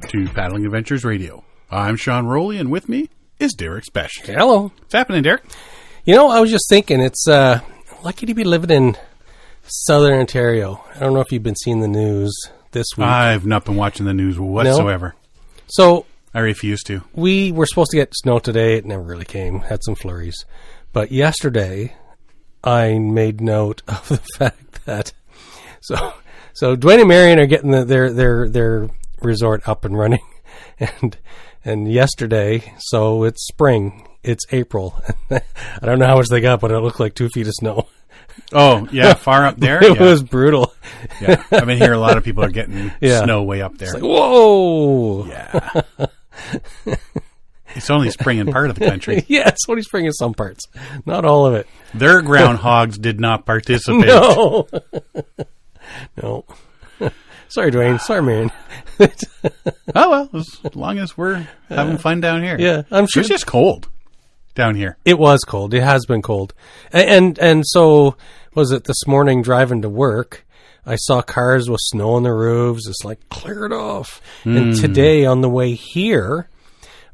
to Paddling Adventures Radio. I'm Sean Rowley, and with me is Derek Spesh. Hello. What's happening, Derek? You know, I was just thinking, it's lucky to be living in Southern Ontario. I don't know if you've been seeing the news this week. I've not been watching the news whatsoever. No? So I refuse to. We were supposed to get snow today. It never really came. Had some flurries. But yesterday, I made note of the fact that... So Dwayne and Marion are getting their resort up and running. And yesterday, so it's spring. It's April. I don't know how much they got, but it looked like 2 feet of snow. Oh, yeah, far up there? It was brutal. Yeah, I've been hearing a lot of people are getting snow way up there. It's like, whoa! Yeah. It's only spring in part of the country. Yeah, it's only spring in some parts. Not all of it. Their groundhogs did not participate. No. No. Sorry, Dwayne. Sorry, Marion. Oh, well, as long as we're having fun down here. Yeah, I'm sure. It's just cold down here. It was cold. It has been cold. And so, was it this morning driving to work, I saw cars with snow on the roofs. It's like, clear it off. And today on the way here,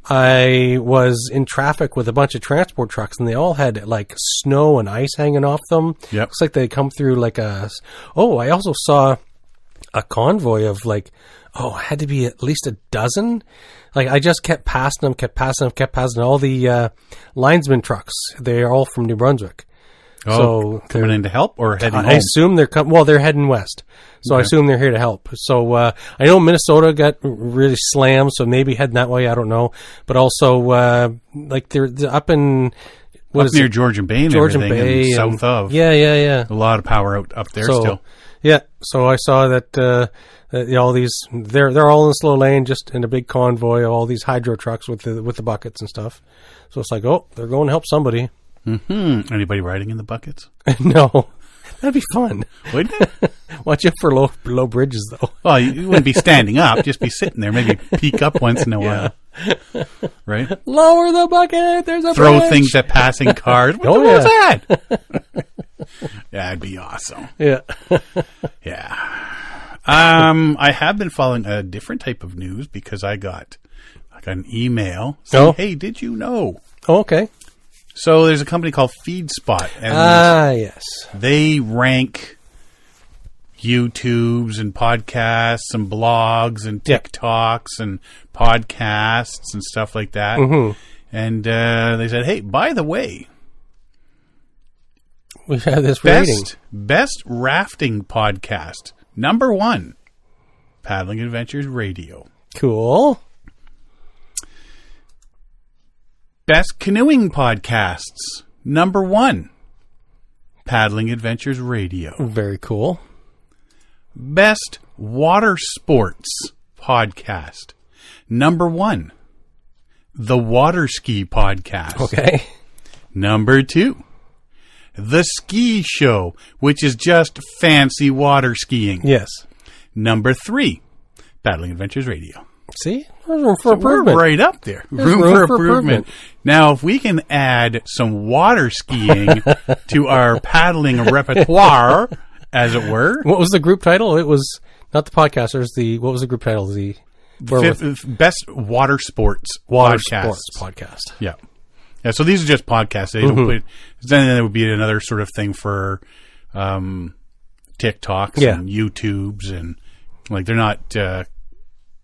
I was in traffic with a bunch of transport trucks, and they all had like snow and ice hanging off them. Yep. Looks like they come through like a... Oh, I also saw a convoy of like, it had to be at least a dozen. Like, I just kept passing them, all the linesman trucks. They're all from New Brunswick. Oh, so coming in to help or heading home? I assume they're heading west. So okay. I assume they're here to help. So I know Minnesota got really slammed, so maybe heading that way, I don't know. But also, like they're up in... Up near Georgian Bay and everything, and south of. Yeah. A lot of power up there still. Yeah, so I saw that all these they're all in a slow lane, just in a big convoy of all these hydro trucks with the buckets and stuff. So it's like, they're going to help somebody. Mm-hmm. Anybody riding in the buckets? No, that'd be fun. Wouldn't it? Watch out for low bridges, though. Well, you wouldn't be standing up; just be sitting there. Maybe peek up once in a while. Right? Lower the bucket. There's a throw bridge. Things at passing cars. What was that? That'd be awesome. Yeah. Yeah. I have been following a different type of news because I got an email saying, "Hey, did you know?" Oh, okay. So there's a company called FeedSpot, and yes, they rank YouTubes and podcasts and blogs and TikToks and podcasts and stuff like that. Mm-hmm. And they said, "Hey, by the way, we have this rating. Best rafting podcast, #1, Paddling Adventures Radio. Cool. Best canoeing podcasts, #1, Paddling Adventures Radio. Very cool. Best water sports podcast, #1, The Water Ski Podcast. Okay. #2, The Ski Show, which is just fancy water skiing. Yes. #3, Paddling Adventures Radio. See? There's room for improvement. We're right up there. Room for improvement. Now, if we can add some water skiing to our paddling repertoire, as it were. What was the group title? It was not the podcasters. What was the group title? Best water sports podcast. Yeah. Yeah, so these are just podcasts. They don't put, then there would be another sort of thing for TikToks and YouTubes, and like they're not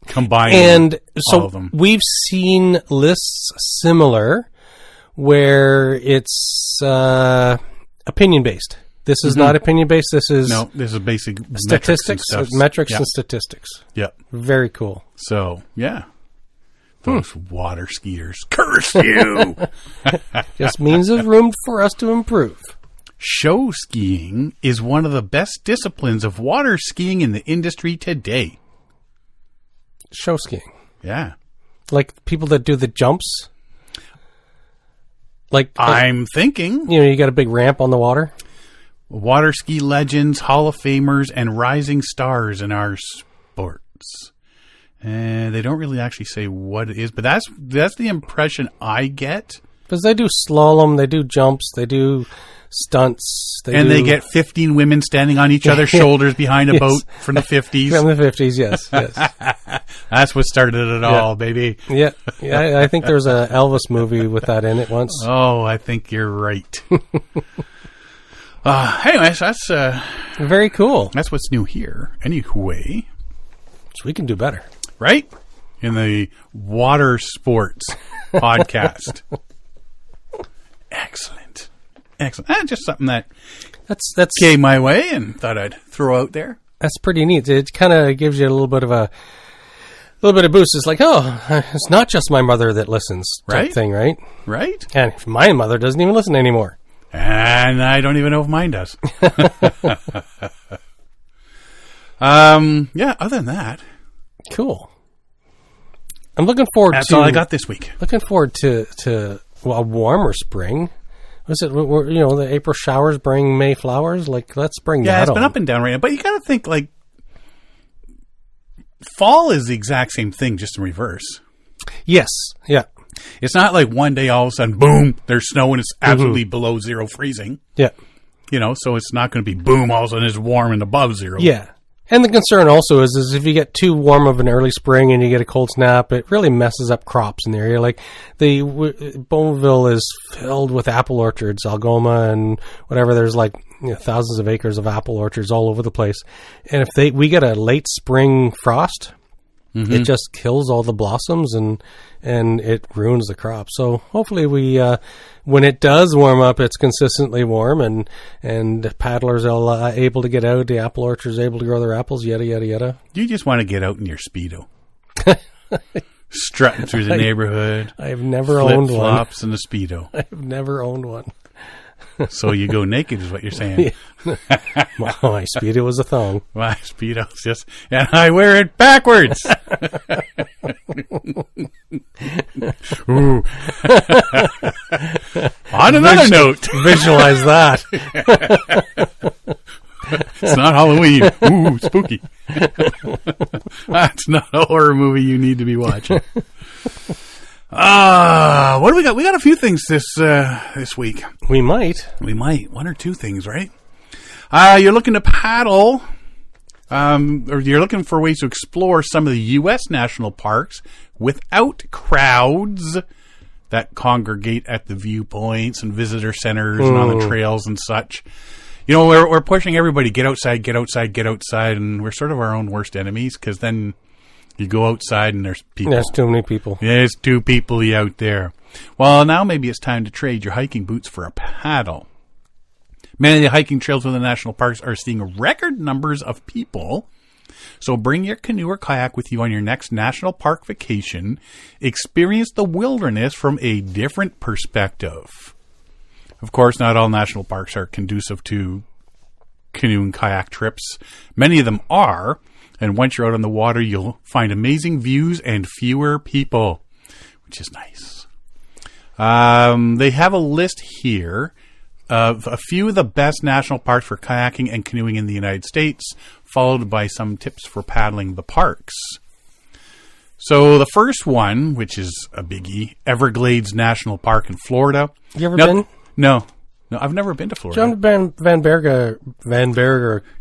combining and all of them. We've seen lists similar where it's opinion based. This is not opinion based. This is basic statistics, metrics and statistics. Yep. Very cool. So yeah. Those water skiers, curse you! Just means there's room for us to improve. Show skiing is one of the best disciplines of water skiing in the industry today. Show skiing? Yeah. Like people that do the jumps? I'm thinking. You got a big ramp on the water? Water ski legends, Hall of Famers, and rising stars in our sports. And they don't really actually say what it is, but that's the impression I get. Because they do slalom, they do jumps, they do stunts. They get 15 women standing on each other's shoulders behind a boat from the 50s. From the 50s, yes. That's what started it all, baby. Yeah. I think there's a Elvis movie with that in it once. Oh, I think you're right. Anyways, that's very cool. That's what's new here. Anyway, so we can do better, right? In the water sports podcast. Excellent. Just something that's came my way and thought I'd throw out there. That's pretty neat. It kind of gives you a little bit of boost. It's like, oh, it's not just my mother that listens, type thing, right? Right. And my mother doesn't even listen anymore. And I don't even know if mine does. Yeah, other than that. Cool. I'm looking forward That's all I got this week. Looking forward to a warmer spring. Was it, the April showers bring May flowers? Like, let's bring that on. Yeah, it's been up and down right now. But you got to think, like, fall is the exact same thing, just in reverse. Yes. Yeah. It's not like one day all of a sudden, boom, there's snow and it's absolutely below zero freezing. Yeah. So it's not going to be boom, all of a sudden it's warm and above zero. Yeah. And the concern also is if you get too warm of an early spring and you get a cold snap, it really messes up crops in the area. Like Bowmanville is filled with apple orchards, Algoma and whatever. There's like thousands of acres of apple orchards all over the place. And if we get a late spring frost, it just kills all the blossoms and it ruins the crop. So hopefully when it does warm up, it's consistently warm and paddlers are able to get out. The apple orchards are able to grow their apples. Yada yada yada. You just want to get out in your Speedo, strutting through the neighborhood. I have never owned one. Flip-flops and a Speedo. I have never owned one. So you go naked is what you're saying. Well, my Speedo was a thong. My Speedo's just... And I wear it backwards! Ooh. On another note... Visualize that. It's not Halloween. Ooh, spooky. That's not a horror movie you need to be watching. What do we got? We got a few things this week. We might. One or two things, right? You're looking to paddle, or you're looking for ways to explore some of the U.S. national parks without crowds that congregate at the viewpoints and visitor centers and on the trails and such. We're pushing everybody, get outside, and we're sort of our own worst enemies, because then you go outside and there's people. There's too many people. There's too people out there. Well, now maybe it's time to trade your hiking boots for a paddle. Many of the hiking trails within the national parks are seeing record numbers of people. So bring your canoe or kayak with you on your next national park vacation. Experience the wilderness from a different perspective. Of course, not all national parks are conducive to canoe and kayak trips. Many of them are. And once you're out on the water, you'll find amazing views and fewer people, which is nice. They have a list here of a few of the best national parks for kayaking and canoeing in the United States, followed by some tips for paddling the parks. So the first one, which is a biggie, Everglades National Park in Florida. You ever been? No, I've never been to Florida. John Van Berger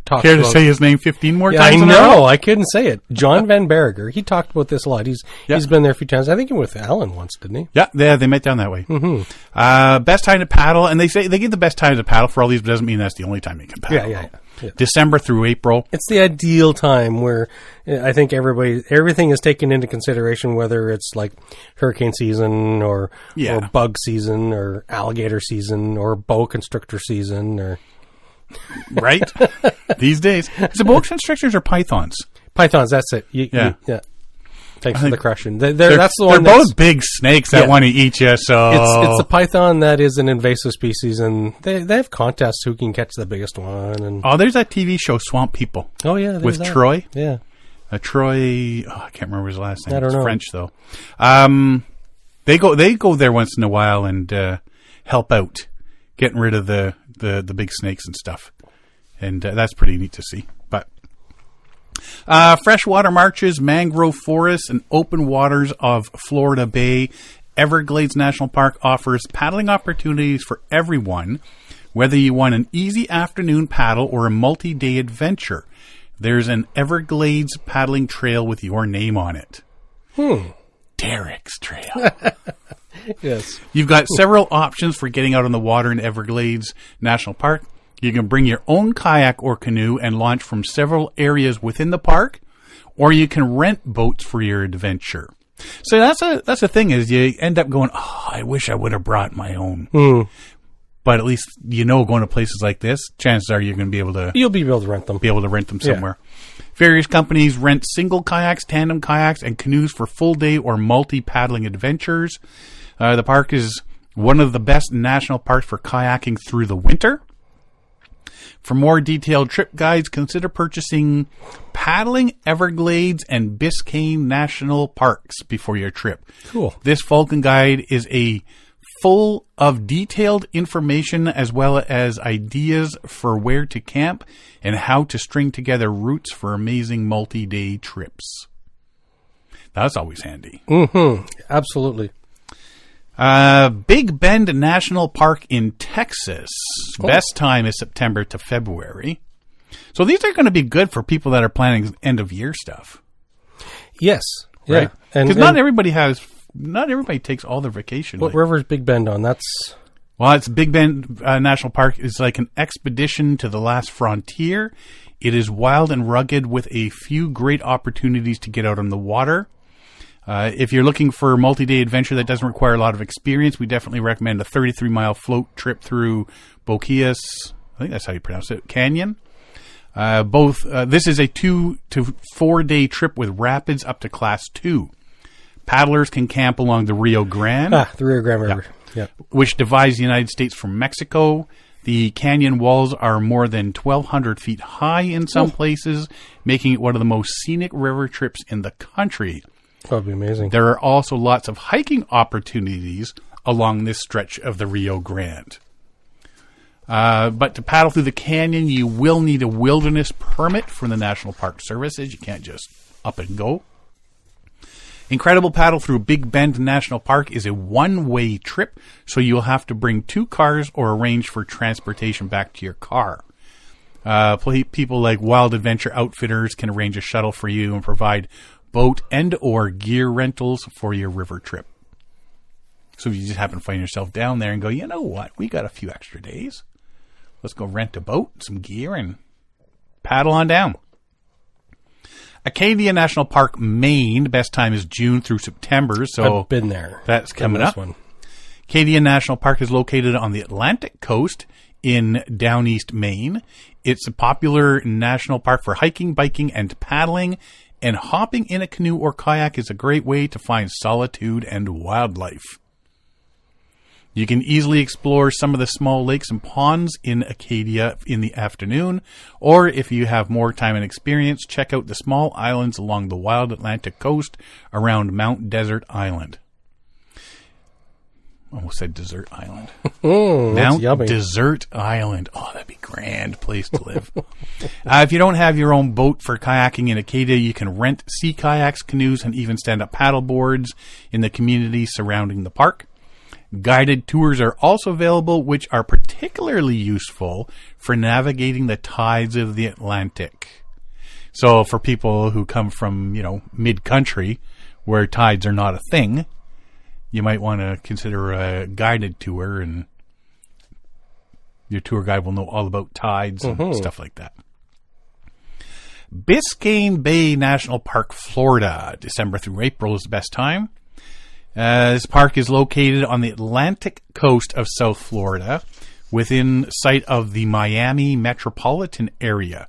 talked Care about... to say his name 15 more times? I know. I couldn't say it. John Van Berger. He talked about this a lot. He's been there a few times. I think he went with Alan once, didn't he? Yeah, they met down that way. Mm-hmm. Best time to paddle, and they say they give the best time to paddle for all these, but it doesn't mean that's the only time you can paddle. Yeah. December through April. It's the ideal time where I think everything is taken into consideration, whether it's like hurricane season or bug season or alligator season or boa constrictor season or right these days. Is it boa constrictors or pythons? Pythons, that's it. Yeah. Thanks for the correction. That's the They're one. both big snakes that want to eat you. So it's a python that is an invasive species, and they have contests who can catch the biggest one. And there's that TV show Swamp People. Oh yeah, with Troy. Yeah, Troy. I can't remember his last name. I don't know. French though. They go there once in a while and help out, getting rid of the big snakes and stuff, and that's pretty neat to see. But freshwater marshes, mangrove forests, and open waters of Florida Bay. Everglades National Park offers paddling opportunities for everyone, Whether you want an easy afternoon paddle or a multi-day adventure, there's an Everglades paddling trail with your name on it. Derek's Trail. Yes. You've got several options for getting out on the water in Everglades National Park. You can bring your own kayak or canoe and launch from several areas within the park, or you can rent boats for your adventure. So that's the thing is you end up going, I wish I would have brought my own. But at least, going to places like this, chances are you're going to be able to... You'll be able to rent them. Be able to rent them somewhere. Yeah. Various companies rent single kayaks, tandem kayaks, and canoes for full-day or multi-paddling adventures. The park is one of the best national parks for kayaking through the winter. For more detailed trip guides, consider purchasing Paddling Everglades and Biscayne National Parks before your trip. Cool. This Falcon Guide is full of detailed information as well as ideas for where to camp and how to string together routes for amazing multi-day trips. That's always handy. Absolutely. Big Bend National Park in Texas. Best time is September to February. So these are going to be good for people that are planning end of year stuff. Yes. Right? Because not everybody takes all their vacation. What river is Big Bend on? It's Big Bend National Park is like an expedition to the last frontier. It is wild and rugged with a few great opportunities to get out on the water. If you're looking for a multi-day adventure that doesn't require a lot of experience, we definitely recommend a 33-mile float trip through Boquillas, I think that's how you pronounce it, Canyon. This is a 2 to 4 day trip with rapids up to Class 2. Paddlers can camp along the Rio Grande. The Rio Grande River. Yeah. Which divides the United States from Mexico. The canyon walls are more than 1,200 feet high in some places, making it one of the most scenic river trips in the country. That would be amazing. There are also lots of hiking opportunities along this stretch of the Rio Grande. But to paddle through the canyon, you will need a wilderness permit from the National Park Services. You can't just up and go. Incredible Paddle through Big Bend National Park is a one-way trip, so you'll have to bring 2 cars or arrange for transportation back to your car. People like Wild Adventure Outfitters can arrange a shuttle for you and provide boat and or gear rentals for your river trip. So if you just happen to find yourself down there and go, you know what, we got a few extra days. Let's go rent a boat, some gear, and paddle on down. Acadia National Park, Maine. Best time is June through September. So I've been there. That's coming up. Acadia National Park is located on the Atlantic coast in Down East, Maine. It's a popular national park for hiking, biking, and paddling. And hopping in a canoe or kayak is a great way to find solitude and wildlife. You can easily explore some of the small lakes and ponds in Acadia in the afternoon, or if you have more time and experience, check out the small islands along the wild Atlantic coast around Mount Desert Island. Almost said Desert Island. Mount Desert Island. Oh, that'd be a grand place to live. If you don't have your own boat for kayaking in Acadia, you can rent sea kayaks, canoes, and even stand-up paddle boards in the community surrounding the park. Guided tours are also available, which are particularly useful for navigating the tides of the Atlantic. So for people who come from, mid-country, where tides are not a thing, you might want to consider a guided tour, and your tour guide will know all about tides and stuff like that. Biscayne Bay National Park, Florida. December through April is the best time. This park is located on the Atlantic coast of South Florida, within sight of the Miami metropolitan area.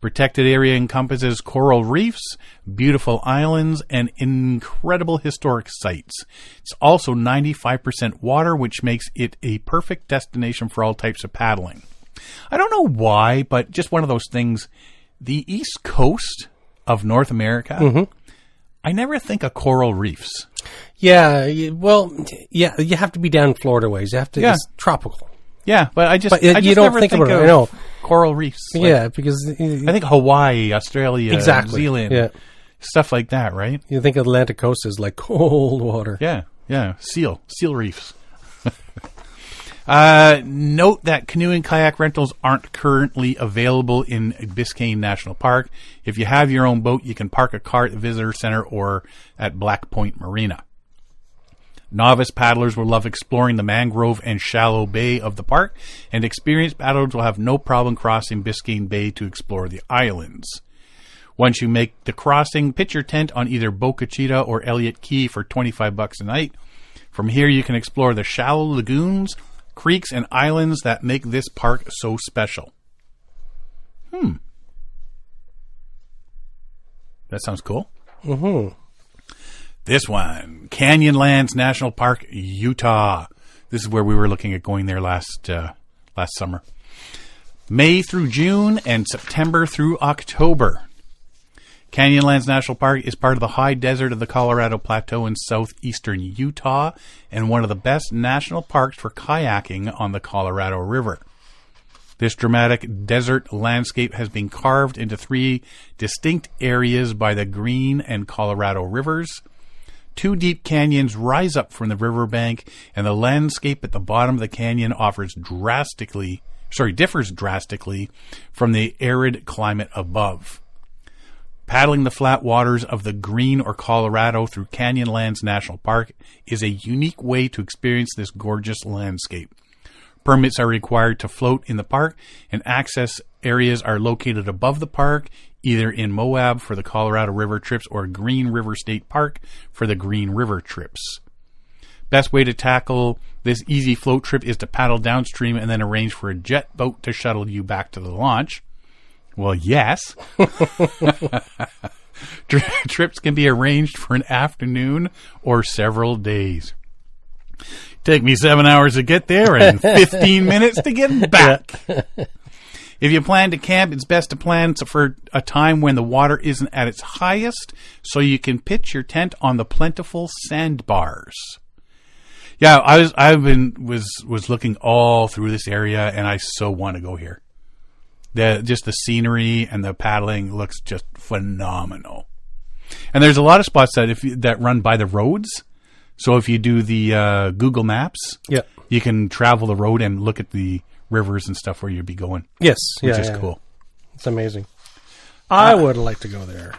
Protected area encompasses coral reefs, beautiful islands, and incredible historic sites. It's also 95% water, which makes it a perfect destination for all types of paddling. I don't know why, but just one of those things. The east coast of North America, I never think of coral reefs. Yeah, you have to be down Florida ways. You have to, it's tropical. Yeah, but I just don't never think about it. I know. Coral reefs. Because I think Hawaii, Australia, New Zealand, stuff like that, right? You think Atlantic coast is like cold water. Yeah, seal reefs. Note that canoe and kayak rentals aren't currently available in Biscayne National Park. If you have your own boat, you can park a car at the visitor center or at Black Point Marina. Novice paddlers will love exploring the mangrove and shallow bay of the park, and experienced paddlers will have no problem crossing Biscayne Bay to explore the islands. Once you make the crossing, pitch your tent on either Boca Chica or Elliott Key for $25 a night. From here, you can explore the shallow lagoons, creeks, and islands that make this park so special. That sounds cool. Mm-hmm. This one, Canyonlands National Park, Utah. This is where we were looking at going there last summer. May through June and September through October. Canyonlands National Park is part of the high desert of the Colorado Plateau in southeastern Utah and one of the best national parks for kayaking on the Colorado River. This dramatic desert landscape has been carved into 3 distinct areas by the Green and Colorado rivers. 2 deep canyons rise up from the riverbank, and the landscape at the bottom of the canyon differs drastically from the arid climate above. Paddling the flat waters of the Green or Colorado through Canyonlands National Park is a unique way to experience this gorgeous landscape. Permits are required to float in the park, and access areas are located above the park, either in Moab for the Colorado River trips or Green River State Park for the Green River trips. Best way to tackle this easy float trip is to paddle downstream and then arrange for a jet boat to shuttle you back to the launch. Well, yes. Trips can be arranged for an afternoon or several days. Take me 7 hours to get there and 15 minutes to get back. If you plan to camp, it's best to plan for a time when the water isn't at its highest, so you can pitch your tent on the plentiful sandbars. Yeah, I was looking all through this area, and I so want to go here. Just the scenery and the paddling looks just phenomenal. And there's a lot of spots that run by the roads. So if you do the Google Maps, you can travel the road and look at the rivers and stuff where you'd be going. Yes. Which is cool. It's amazing. I would like to go there.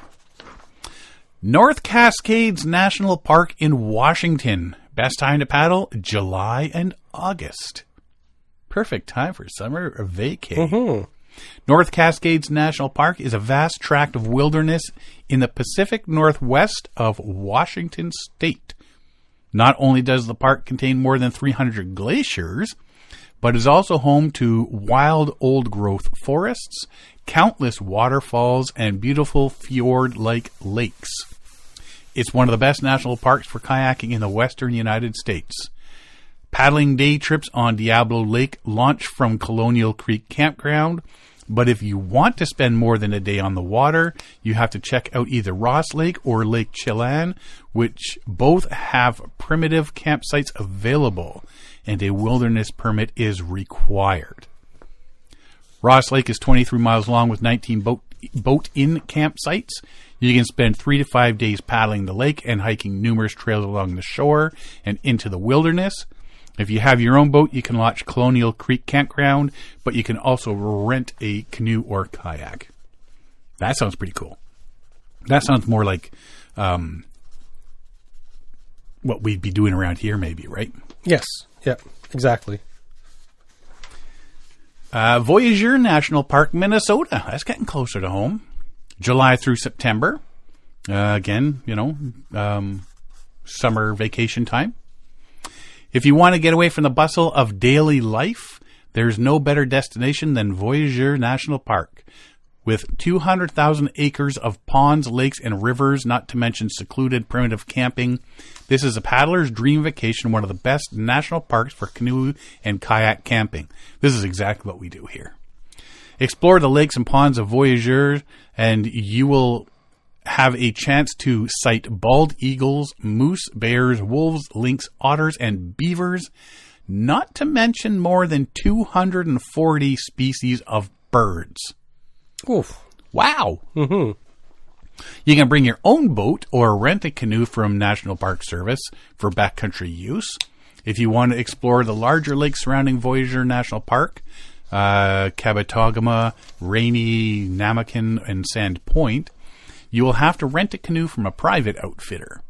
North Cascades National Park in Washington. Best time to paddle, July and August. Perfect time for summer vacay. Mm-hmm. North Cascades National Park is a vast tract of wilderness in the Pacific Northwest of Washington State. Not only does the park contain more than 300 glaciers, but is also home to wild old-growth forests, countless waterfalls, and beautiful fjord-like lakes. It's one of the best national parks for kayaking in the western United States. Paddling day trips on Diablo Lake launch from Colonial Creek Campground, but if you want to spend more than a day on the water, you have to check out either Ross Lake or Lake Chelan, which both have primitive campsites available, and a wilderness permit is required. Ross Lake is 23 miles long with 19 boat-in campsites. You can spend 3 to 5 days paddling the lake and hiking numerous trails along the shore and into the wilderness. If you have your own boat, you can launch Colonial Creek Campground, but you can also rent a canoe or kayak. That sounds pretty cool. That sounds more like what we'd be doing around here, maybe, right? Yes. Yeah, exactly. Voyageur National Park, Minnesota. That's getting closer to home. July through September. Again, summer vacation time. If you want to get away from the bustle of daily life, there's no better destination than Voyageur National Park. With 200,000 acres of ponds, lakes, and rivers, not to mention secluded primitive camping, this is a paddler's dream vacation, one of the best national parks for canoe and kayak camping. This is exactly what we do here. Explore the lakes and ponds of Voyageur, and you will have a chance to sight bald eagles, moose, bears, wolves, lynx, otters, and beavers, not to mention more than 240 species of birds. Oof. Wow. Mm-hmm. You can bring your own boat or rent a canoe from National Park Service for backcountry use. If you want to explore the larger lakes surrounding Voyageur National Park, Kabetogama, Rainy, Namakan, and Sand Point, you will have to rent a canoe from a private outfitter.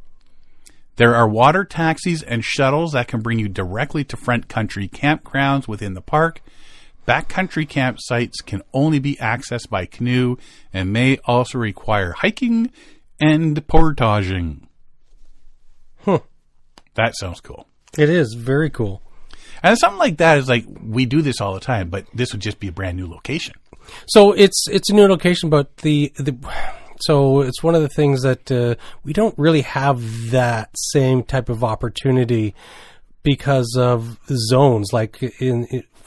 There are water taxis and shuttles that can bring you directly to front country campgrounds within the park. Backcountry campsites can only be accessed by canoe and may also require hiking and portaging. That sounds cool. It is very cool. And something like that is like, we do this all the time, but this would just be a brand new location. So it's a new location, but so it's one of the things that we don't really have that same type of opportunity because of zones. Like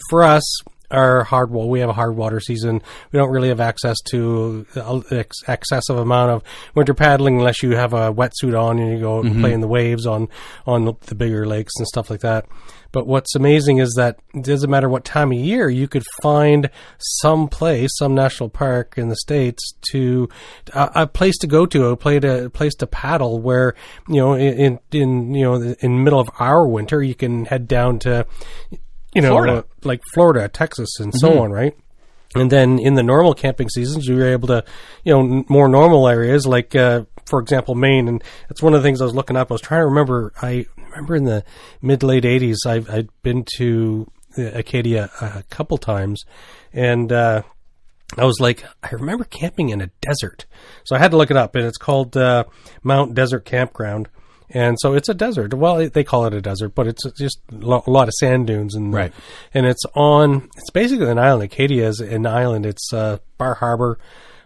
for us, we have a hard water season. We don't really have access to excessive amount of winter paddling unless you have a wetsuit on and you go and play in the waves on the bigger lakes and stuff like that. But what's amazing is that it doesn't matter what time of year, you could find some national park in the States a place to go to, a place to paddle where, in the middle of our winter, you can head down to, Florida. Like Florida, Texas, and so on, right? And then in the normal camping seasons, you're able to, more normal areas like, for example, Maine. And that's one of the things I was looking up. I was trying to remember. I remember in the mid-late 80s, I'd been to Acadia a couple times. And I was like, I remember camping in a desert. So I had to look it up. And it's called Mount Desert Campground. And so it's a desert. Well, they call it a desert, but it's just a lot of sand dunes. And right. And it's basically an island. Acadia is an island. It's Bar Harbor.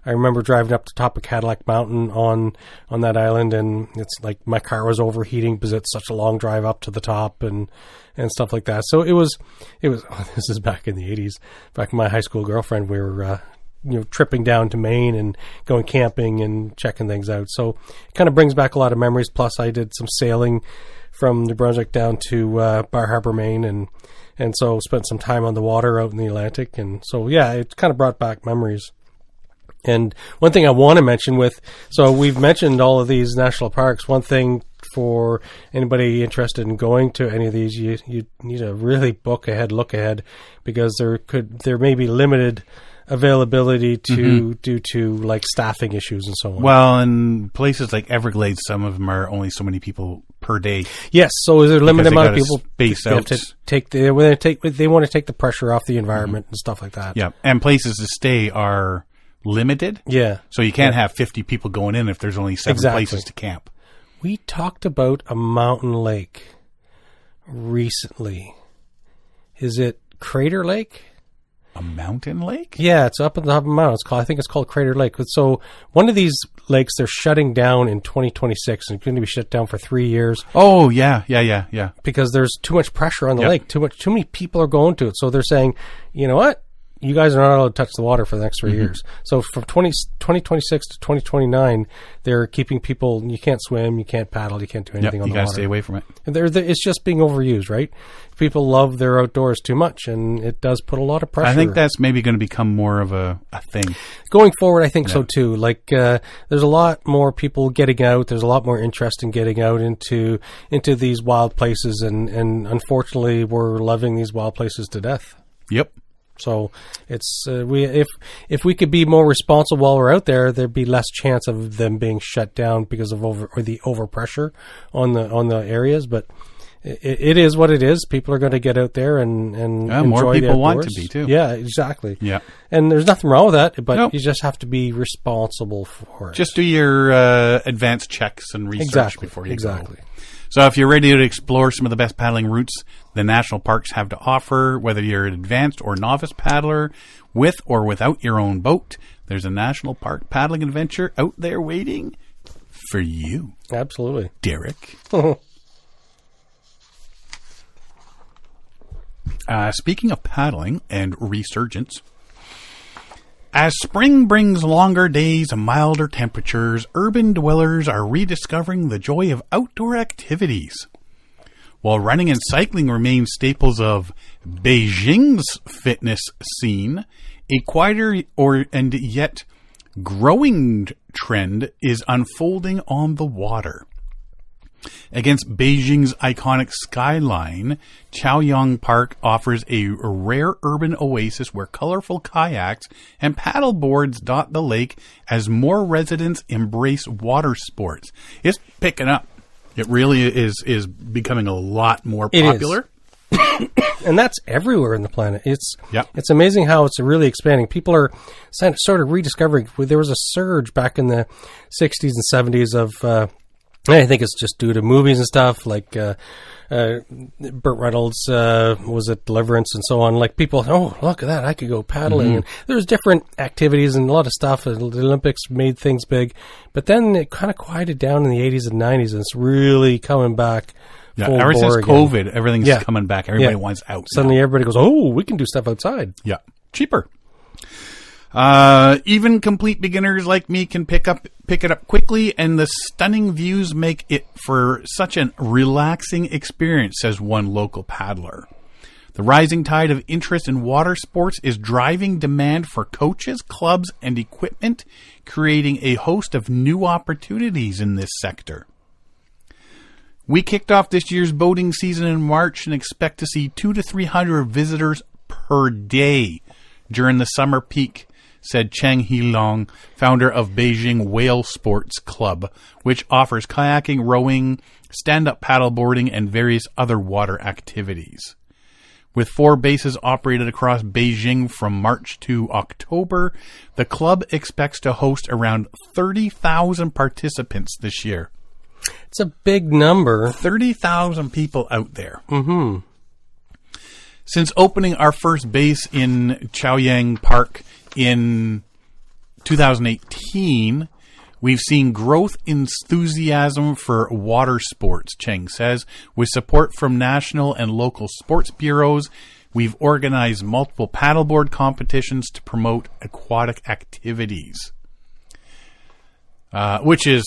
I remember driving up the top of Cadillac Mountain on that island, and it's like my car was overheating because it's such a long drive up to the top and stuff like that. So it was this is back in the 80s. Back with my high school girlfriend, we were tripping down to Maine and going camping and checking things out. So it kind of brings back a lot of memories. Plus, I did some sailing from New Brunswick down to Bar Harbor, Maine, and so spent some time on the water out in the Atlantic. And so, yeah, it kind of brought back memories. And one thing I want to mention so we've mentioned all of these national parks. One thing for anybody interested in going to any of these, you need to really look ahead, because there may be limited availability due to like staffing issues and so on. Well, in places like Everglades, some of them are only so many people per day. Yes, so is there a limited amount of people space out to take they want to take the pressure off the environment and stuff like that. Yeah, and places to stay are limited. Yeah, so you can't have 50 people going in if there's only 7 places to camp. We talked about a mountain lake recently. Is it Crater Lake? A mountain lake? Yeah, it's up on the top of a mountain. I think it's called Crater Lake. So one of these lakes, they're shutting down in 2026, and it's going to be shut down for 3 years. Oh, yeah. Because there's too much pressure on the lake. Too many people are going to it. So they're saying, you know what? You guys are not allowed to touch the water for the next 3 years. So from 2026 to 2029, they're keeping people, you can't swim, you can't paddle, you can't do anything on the water. You got to stay away from it. And it's just being overused, right? People love their outdoors too much, and it does put a lot of pressure. I think that's maybe going to become more of a thing. Going forward, I think so too. Like, there's a lot more people getting out. There's a lot more interest in getting out into these wild places, and unfortunately, we're loving these wild places to death. Yep. So it's if we could be more responsible while we're out there, there'd be less chance of them being shut down because of the overpressure on the areas. But it is what it is. People are going to get out there and enjoy more people the outdoors. want to be too. Yeah, exactly. Yeah, and there's nothing wrong with that, but you just have to be responsible for it. Just do your advanced checks and research before you go. So if you're ready to explore some of the best paddling routes the national parks have to offer, whether you're an advanced or novice paddler, with or without your own boat, there's a national park paddling adventure out there waiting for you. Absolutely. Derek. Speaking of paddling and resurgence, as spring brings longer days and milder temperatures, urban dwellers are rediscovering the joy of outdoor activities. While running and cycling remain staples of Beijing's fitness scene, a quieter and yet growing trend is unfolding on the water. Against Beijing's iconic skyline, Chaoyang Park offers a rare urban oasis where colorful kayaks and paddle boards dot the lake as more residents embrace water sports. It's picking up. It really is becoming a lot more popular. And that's everywhere in the planet. It's Yep. It's amazing how it's really expanding. People are sort of rediscovering. There was a surge back in the 60s and 70s of... I think it's just due to movies and stuff like Burt Reynolds was at Deliverance and so on. Like people, oh, look at that, I could go paddling. And there's different activities and a lot of stuff. The Olympics made things big. But then it kind of quieted down in the 80s and 90s, and it's really coming back. Yeah, ever since COVID, everything's coming back. Everybody wants out. Suddenly everybody goes, oh, we can do stuff outside. Yeah, cheaper. Even complete beginners like me can pick it up quickly, and the stunning views make it for such a relaxing experience, says one local paddler. The rising tide of interest in water sports is driving demand for coaches, clubs, and equipment, creating a host of new opportunities in this sector. We kicked off this year's boating season in March and expect to see 200 to 300 visitors per day during the summer peak, said Cheng Heilong, founder of Beijing Whale Sports Club, which offers kayaking, rowing, stand-up paddleboarding, and various other water activities. With 4 bases operated across Beijing from March to October, the club expects to host around 30,000 participants this year. It's a big number. 30,000 people out there. Mm-hmm. Since opening our first base in Chaoyang Park in 2018, we've seen growth enthusiasm for water sports, Cheng says. With support from national and local sports bureaus, we've organized multiple paddleboard competitions to promote aquatic activities. Which is,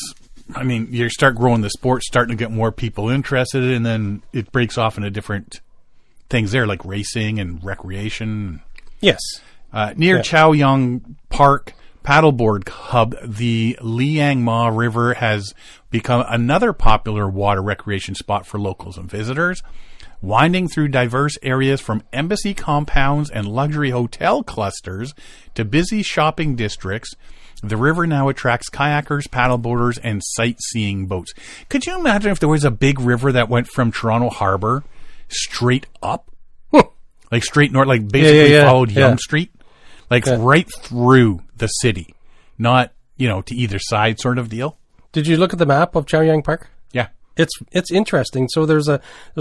I mean, you start growing the sport, starting to get more people interested, and then it breaks off into different things there, like racing and recreation. Yes. Near Chaoyang Park paddleboard hub, the Liangma River has become another popular water recreation spot for locals and visitors. Winding through diverse areas from embassy compounds and luxury hotel clusters to busy shopping districts, the river now attracts kayakers, paddleboarders, and sightseeing boats. Could you imagine if there was a big river that went from Toronto Harbor straight up? Like straight north, like basically followed Yonge Street? Like right through the city. Not, to either side sort of deal. Did you look at the map of Chaoyang Park? Yeah. It's interesting. So there's a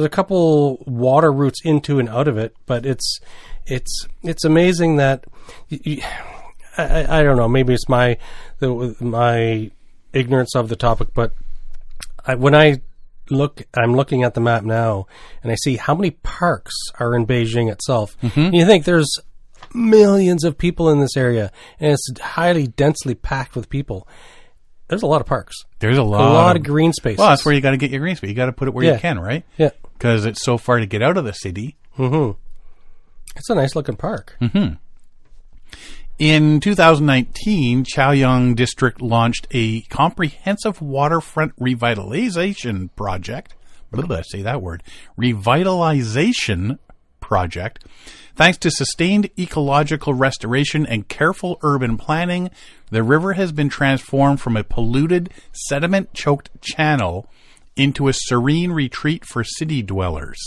couple water routes into and out of it, but it's amazing that I don't know, maybe it's my ignorance of the topic, but I'm looking at the map now and I see how many parks are in Beijing itself. Mm-hmm. And you think there's millions of people in this area and it's highly densely packed with people. There's a lot of parks. There's a lot of green spaces. Well, that's where you got to get your green space. You got to put it where you can, right? Yeah. Because it's so far to get out of the city. Mm-hmm. It's a nice looking park. Mm-hmm. In 2019, Chaoyang District launched a comprehensive waterfront revitalization project. Say that word. Revitalization project. Thanks to sustained ecological restoration and careful urban planning, the river has been transformed from a polluted, sediment-choked channel into a serene retreat for city dwellers.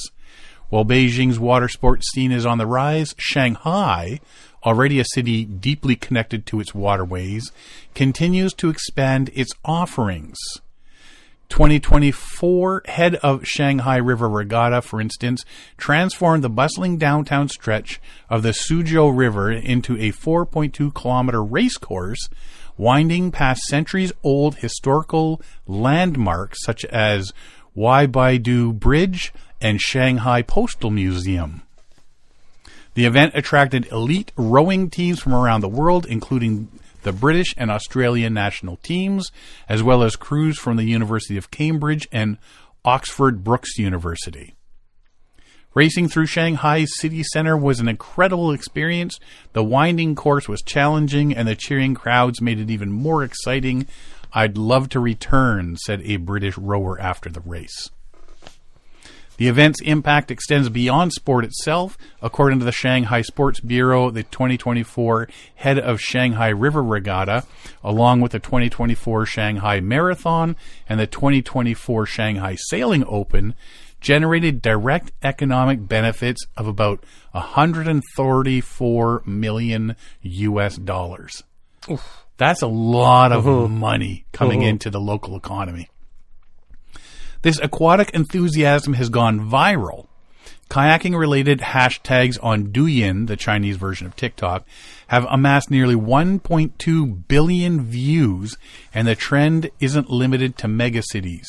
While Beijing's water sports scene is on the rise, Shanghai, already a city deeply connected to its waterways, continues to expand its offerings. 2024 head of Shanghai River Regatta, for instance, transformed the bustling downtown stretch of the Suzhou River into a 4.2-kilometer race course, winding past centuries-old historical landmarks such as Waibaidu Bridge and Shanghai Postal Museum. The event attracted elite rowing teams from around the world, including the British and Australian national teams, as well as crews from the University of Cambridge and Oxford Brookes University. Racing through Shanghai's city center was an incredible experience. The winding course was challenging, and the cheering crowds made it even more exciting. I'd love to return, said a British rower after the race. The event's impact extends beyond sport itself. According to the Shanghai Sports Bureau, the 2024 head of Shanghai River Regatta, along with the 2024 Shanghai Marathon and the 2024 Shanghai Sailing Open, generated direct economic benefits of about $134 million US. Oof. That's a lot of money coming into the local economy. This aquatic enthusiasm has gone viral. Kayaking-related hashtags on Douyin, the Chinese version of TikTok, have amassed nearly 1.2 billion views, and the trend isn't limited to megacities.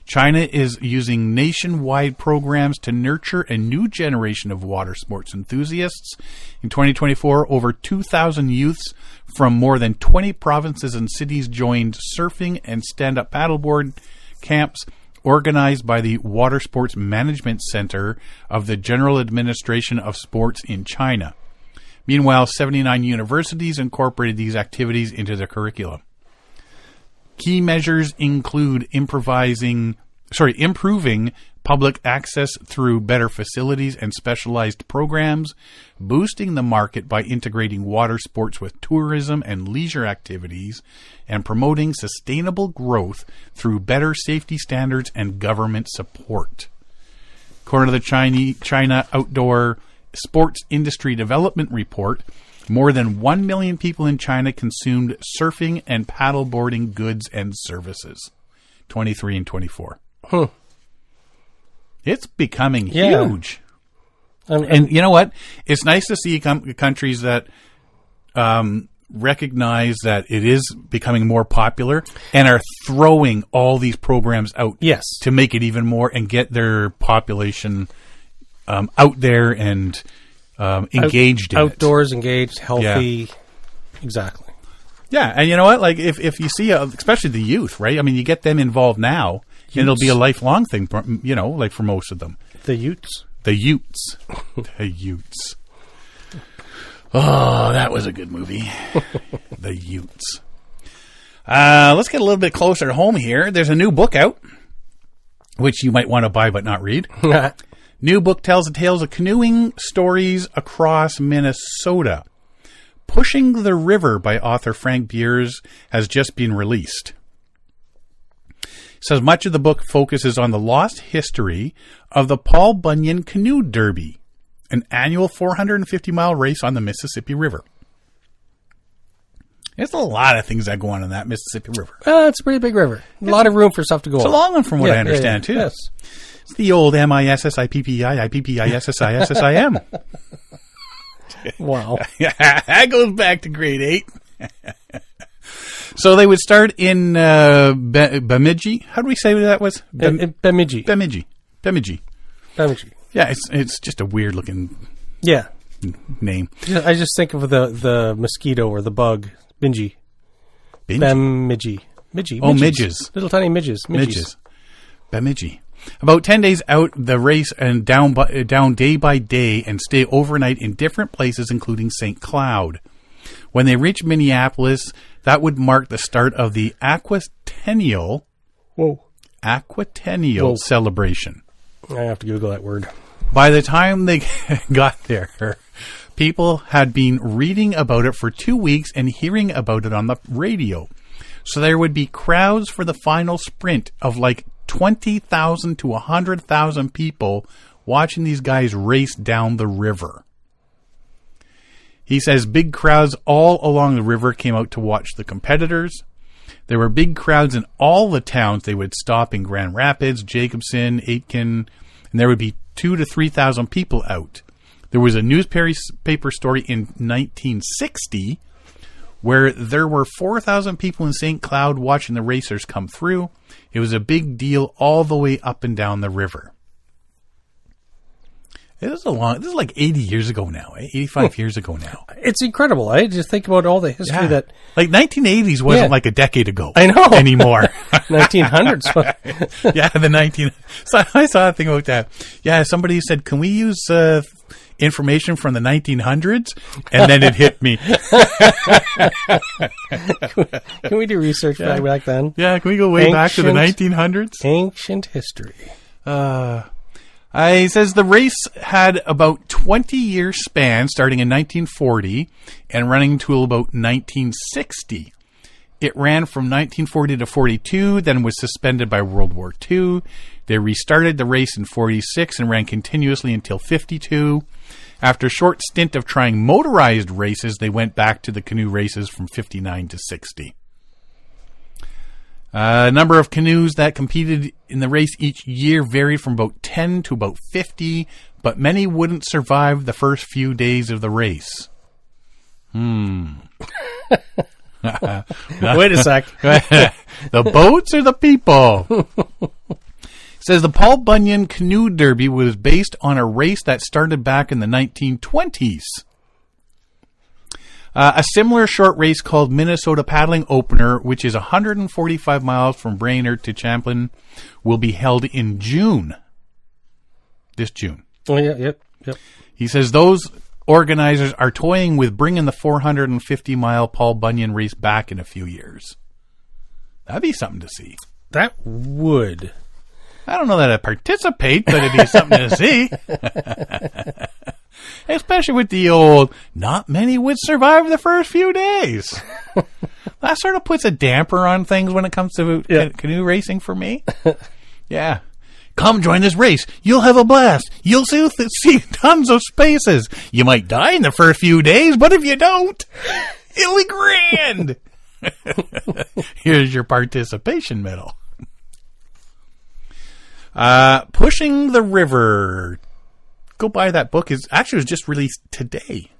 China is using nationwide programs to nurture a new generation of water sports enthusiasts. In 2024, over 2,000 youths from more than 20 provinces and cities joined surfing and stand-up paddleboard camps organized by the Water Sports Management Center of the General Administration of Sports in China. Meanwhile, 79 universities incorporated these activities into their curriculum. Key measures include improving public access through better facilities and specialized programs, boosting the market by integrating water sports with tourism and leisure activities, and promoting sustainable growth through better safety standards and government support. According to the China Outdoor Sports Industry Development Report, more than 1 million people in China consumed surfing and paddleboarding goods and services. 23 and 24. It's becoming huge. And you know what? It's nice to see countries that recognize that it is becoming more popular and are throwing all these programs out to make it even more and get their population out there and engaged in outdoors, engaged, healthy. Yeah. Exactly. Yeah, and you know what? Like if you see, especially the youth, right? I mean, you get them involved now, and it'll be a lifelong thing. You know, like for most of them. The Utes. The Utes. The Utes. Oh, that was a good movie. The Utes. Let's get a little bit closer to home here. There's a new book out, which you might want to buy but not read. New book tells the tales of canoeing stories across Minnesota. Pushing the River by author Frank Beers has just been released. It says much of the book focuses on the lost history of the Paul Bunyan Canoe Derby, an annual 450-mile race on the Mississippi River. There's a lot of things that go on in that Mississippi River. It's a pretty big river. A lot of room for stuff to go on. It's a long one from what I understand, too. Yes. It's the old MISSIPPI. Wow. That goes back to grade 8. So they would start in Bemidji. How do we say that was? Bemidji. Bemidji. Yeah, it's just a weird looking name. I just think of the mosquito or the bug. Bemidji. Oh, midges. Little tiny midges. Bemidji. About 10 days out the race and down day by day and stay overnight in different places, including St. Cloud. When they reach Minneapolis, that would mark the start of the Aquatennial celebration. I have to Google that word. By the time they got there, people had been reading about it for 2 weeks and hearing about it on the radio. So there would be crowds for the final sprint of like 20,000 to 100,000 people watching these guys race down the river. He says big crowds all along the river came out to watch the competitors. There were big crowds in all the towns. They would stop in Grand Rapids, Jacobson, Aitkin, and there would be 2,000 to 3,000 people out. There was a newspaper story in 1960 where there were 4,000 people in St. Cloud watching the racers come through. It was a big deal all the way up and down the river. This is like 80 years ago now, 85 years ago now. It's incredible. I just think about all the history that... Like 1980s wasn't like a decade ago. I know. Anymore. 1900s. Yeah, So I saw a thing about that. Yeah, somebody said, can we use information from the 1900s, and then it hit me. Can we do research back then? Yeah, can we go way back to the 1900s? Ancient history. He says the race had about 20-year span starting in 1940 and running till about 1960. It ran from 1940 to 42, then was suspended by World War II. They restarted the race in 46 and ran continuously until 52. After a short stint of trying motorized races, they went back to the canoe races from 59 to 60. Number of canoes that competed in the race each year varied from about 10 to about 50, but many wouldn't survive the first few days of the race. Wait a sec. The boats or the people? It says the Paul Bunyan Canoe Derby was based on a race that started back in the 1920s. A similar short race called Minnesota Paddling Opener, which is 145 miles from Brainerd to Champlain, will be held in June. This June. Oh, yeah, yep. He says those organizers are toying with bringing the 450-mile Paul Bunyan race back in a few years. That'd be something to see. That would. I don't know that I'd participate, but it'd be something to see. Especially with the old, not many would survive the first few days. That sort of puts a damper on things when it comes to canoe racing for me. Yeah. Come join this race. You'll have a blast. You'll see tons of spaces. You might die in the first few days, but if you don't, it'll be grand. Here's your participation medal. Pushing the River. Go buy that book. It was just released today.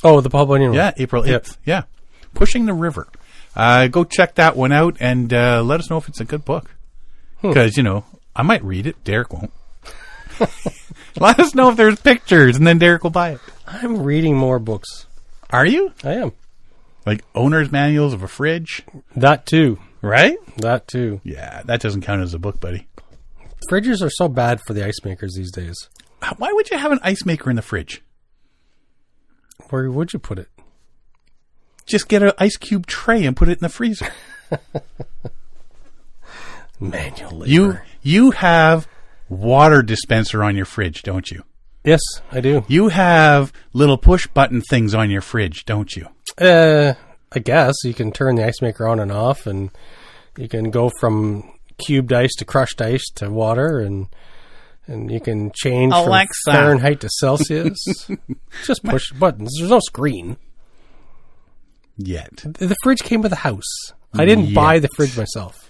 Oh, the Paul Bunyan one. Yeah, April 8th. Yeah. Pushing the River. Go check that one out and let us know if it's a good book. Because, I might read it. Derek won't. Let us know if there's pictures, and then Derek will buy it. I'm reading more books. Are you? I am. Like owner's manuals of a fridge? That too. Right? That too. Yeah, that doesn't count as a book, buddy. Fridges are so bad for the ice makers these days. Why would you have an ice maker in the fridge? Where would you put it? Just get an ice cube tray and put it in the freezer. Manual labor. You have water dispenser on your fridge, don't you? Yes, I do. You have little push button things on your fridge, don't you? I guess you can turn the ice maker on and off, and you can go from cubed ice to crushed ice to water, and you can change Alexa. from Fahrenheit to Celsius. Just push buttons. There's no screen. Yet. The fridge came with a house. I didn't buy the fridge myself.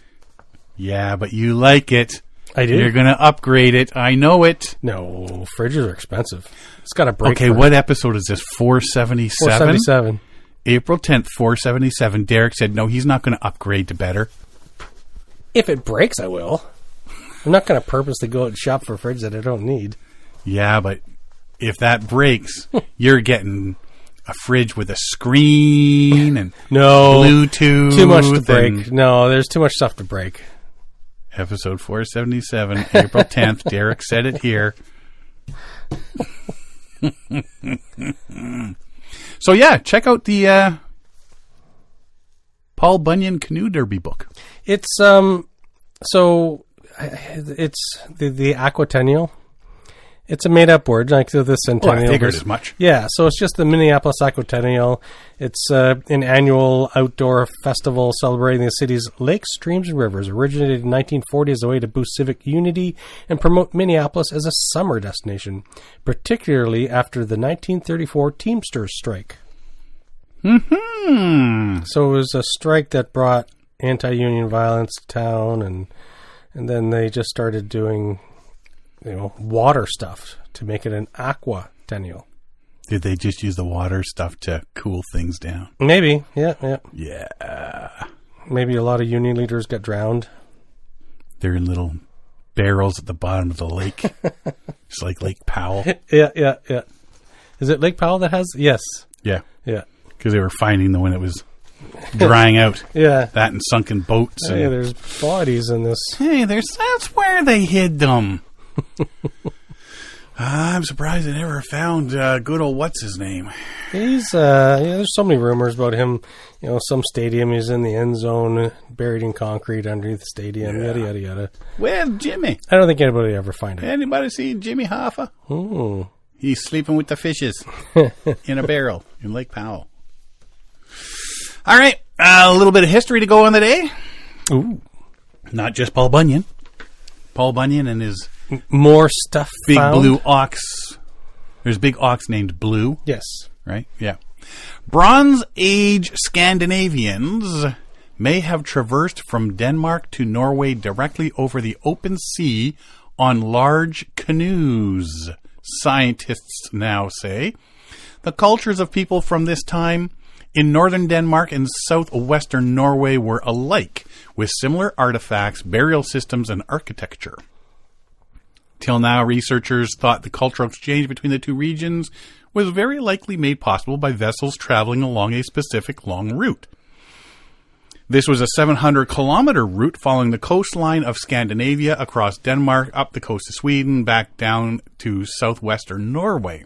Yeah, but you like it. I do. You're going to upgrade it. I know it. No, fridges are expensive. It's got a break. Okay, what episode is this? 477? 477. April 10th, 477. Derek said, no, he's not going to upgrade to better. If it breaks, I will. I'm not going to purposely go out and shop for a fridge that I don't need. Yeah, but if that breaks, you're getting a fridge with a screen and Bluetooth. Too much to break. No, there's too much stuff to break. Episode 477, April 10th. Derek said it here. So, yeah, check out the Paul Bunyan Canoe Derby book. It's so it's the Aquatennial. It's a made-up word, like the Centennial. I figured as much. Yeah, so it's just the Minneapolis Aquatennial. It's an annual outdoor festival celebrating the city's lakes, streams, and rivers. Originated in 1940 as a way to boost civic unity and promote Minneapolis as a summer destination, particularly after the 1934 Teamsters strike. Mm-hmm. So it was a strike that brought anti-union violence to town, and then they just started doing water stuff to make it an aquatennial. Did they just use the water stuff to cool things down? Maybe, yeah. Yeah. Maybe a lot of union leaders got drowned. They're in little barrels at the bottom of the lake. It's like Lake Powell. Yeah. Is it Lake Powell that has? Yes. Yeah. Yeah. Because they were finding them when it was drying out. Yeah. That and sunken boats. Hey, there's bodies in this. Hey, that's where they hid them. I'm surprised they never found good old what's his name. He's there's so many rumors about him. Some stadium he's in the end zone, buried in concrete underneath the stadium. Yada yada yada. Where's Jimmy? I don't think anybody ever find it. Anybody see Jimmy Hoffa? Ooh. He's sleeping with the fishes in a barrel in Lake Powell. All right, a little bit of history to go on the day. Ooh, not just Paul Bunyan. Paul Bunyan and his more stuff. Big found? blue ox. There's a big ox named Blue. Yes. Right? Yeah. Bronze Age Scandinavians may have traversed from Denmark to Norway directly over the open sea on large canoes, scientists now say. The cultures of people from this time in northern Denmark and southwestern Norway were alike, with similar artifacts, burial systems, and architecture. Till now, researchers thought the cultural exchange between the two regions was very likely made possible by vessels traveling along a specific long route. This was a 700-kilometer route following the coastline of Scandinavia across Denmark, up the coast of Sweden, back down to southwestern Norway.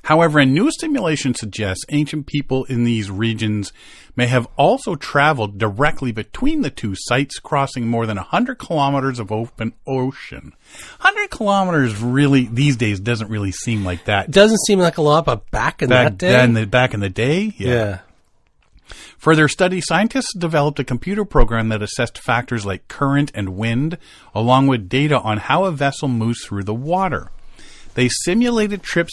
However, a new simulation suggests ancient people in these regions may have also traveled directly between the two sites, crossing more than 100 kilometers of open ocean. 100 kilometers really, these days, doesn't really seem like that. It doesn't seem like a lot, but back in that day? Back in the day, yeah. For their study, scientists developed a computer program that assessed factors like current and wind, along with data on how a vessel moves through the water. They simulated trips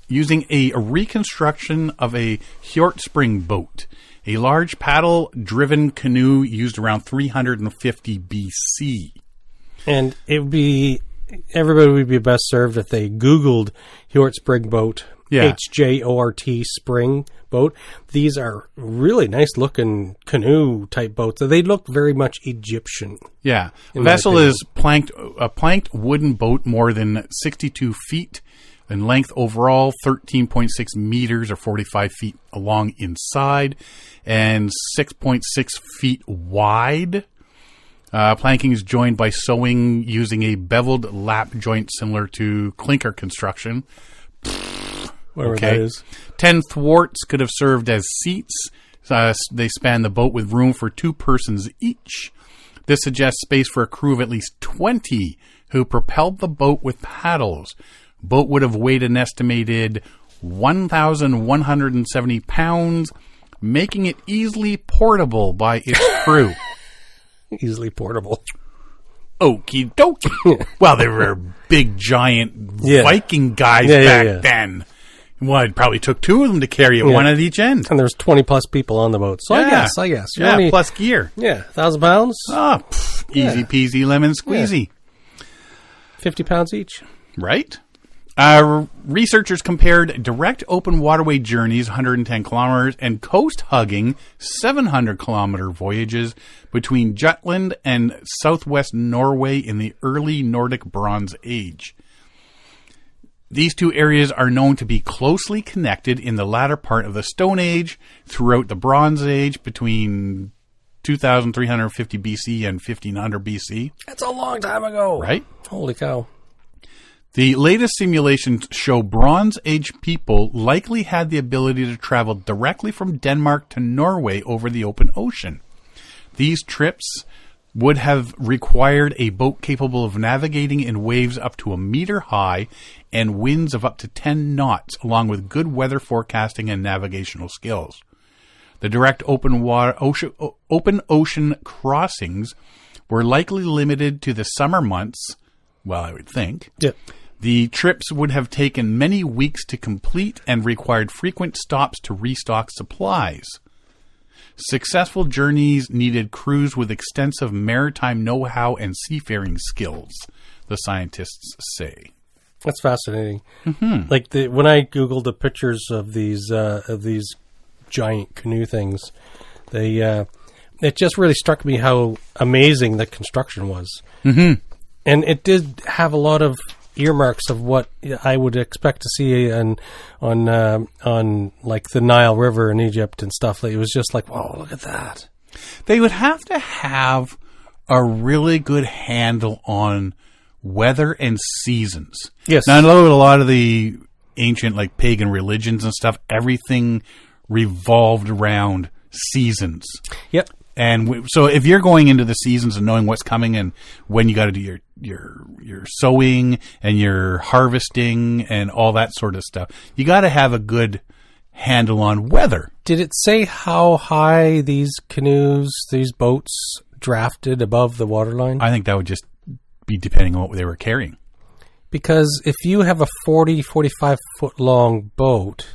using a reconstruction of a Hjortspring boat, a large paddle-driven canoe used around 350 BC. And everybody would be best served if they Googled Hjortspring boat, HJORT spring boat. These are really nice-looking canoe-type boats. They look very much Egyptian. Yeah. The vessel is a planked wooden boat more than 62 feet in length overall, 13.6 meters or 45 feet along inside, and 6.6 feet wide. Planking is joined by sewing using a beveled lap joint similar to clinker construction. Whatever that is. 10 thwarts could have served as seats. They span the boat with room for 2 persons each. This suggests space for a crew of at least 20 who propelled the boat with paddles. Boat would have weighed an estimated 1,170 pounds, making it easily portable by its crew. Easily portable. Okie dokie. Well, they were big, giant Viking guys back then. Well, it probably took 2 of them to carry it, one at each end. And there's 20 plus people on the boat. So I guess. Yeah, plus gear. Yeah, 1,000 pounds. Oh, easy peasy lemon squeezy. 50 pounds each. Right? Researchers compared direct open waterway journeys, 110 kilometers, and coast-hugging 700-kilometer voyages between Jutland and southwest Norway in the early Nordic Bronze Age. These two areas are known to be closely connected in the latter part of the Stone Age throughout the Bronze Age between 2,350 BC and 1,500 BC. That's a long time ago. Right? Holy cow. The latest simulations show Bronze Age people likely had the ability to travel directly from Denmark to Norway over the open ocean. These trips would have required a boat capable of navigating in waves up to 1 meter high and winds of up to 10 knots, along with good weather forecasting and navigational skills. The direct open ocean crossings were likely limited to the summer months, well, I would think. Yep. The trips would have taken many weeks to complete and required frequent stops to restock supplies. Successful journeys needed crews with extensive maritime know-how and seafaring skills, the scientists say. That's fascinating. Mm-hmm. Like when I Googled the pictures of these giant canoe things, it just really struck me how amazing the construction was. Mm-hmm. And it did have a lot of earmarks of what I would expect to see on like the Nile River in Egypt and stuff. Like, it was just like, wow, look at that. They would have to have a really good handle on weather and seasons. Yes. Now, I know a lot of the ancient, like, pagan religions and stuff, everything revolved around seasons. Yep. And so if you're going into the seasons and knowing what's coming and when you got to do your sowing and your harvesting and all that sort of stuff, you got to have a good handle on weather. Did it say how high these canoes, these boats drafted above the waterline? I think that would just be depending on what they were carrying. Because if you have a 40, 45 foot long boat,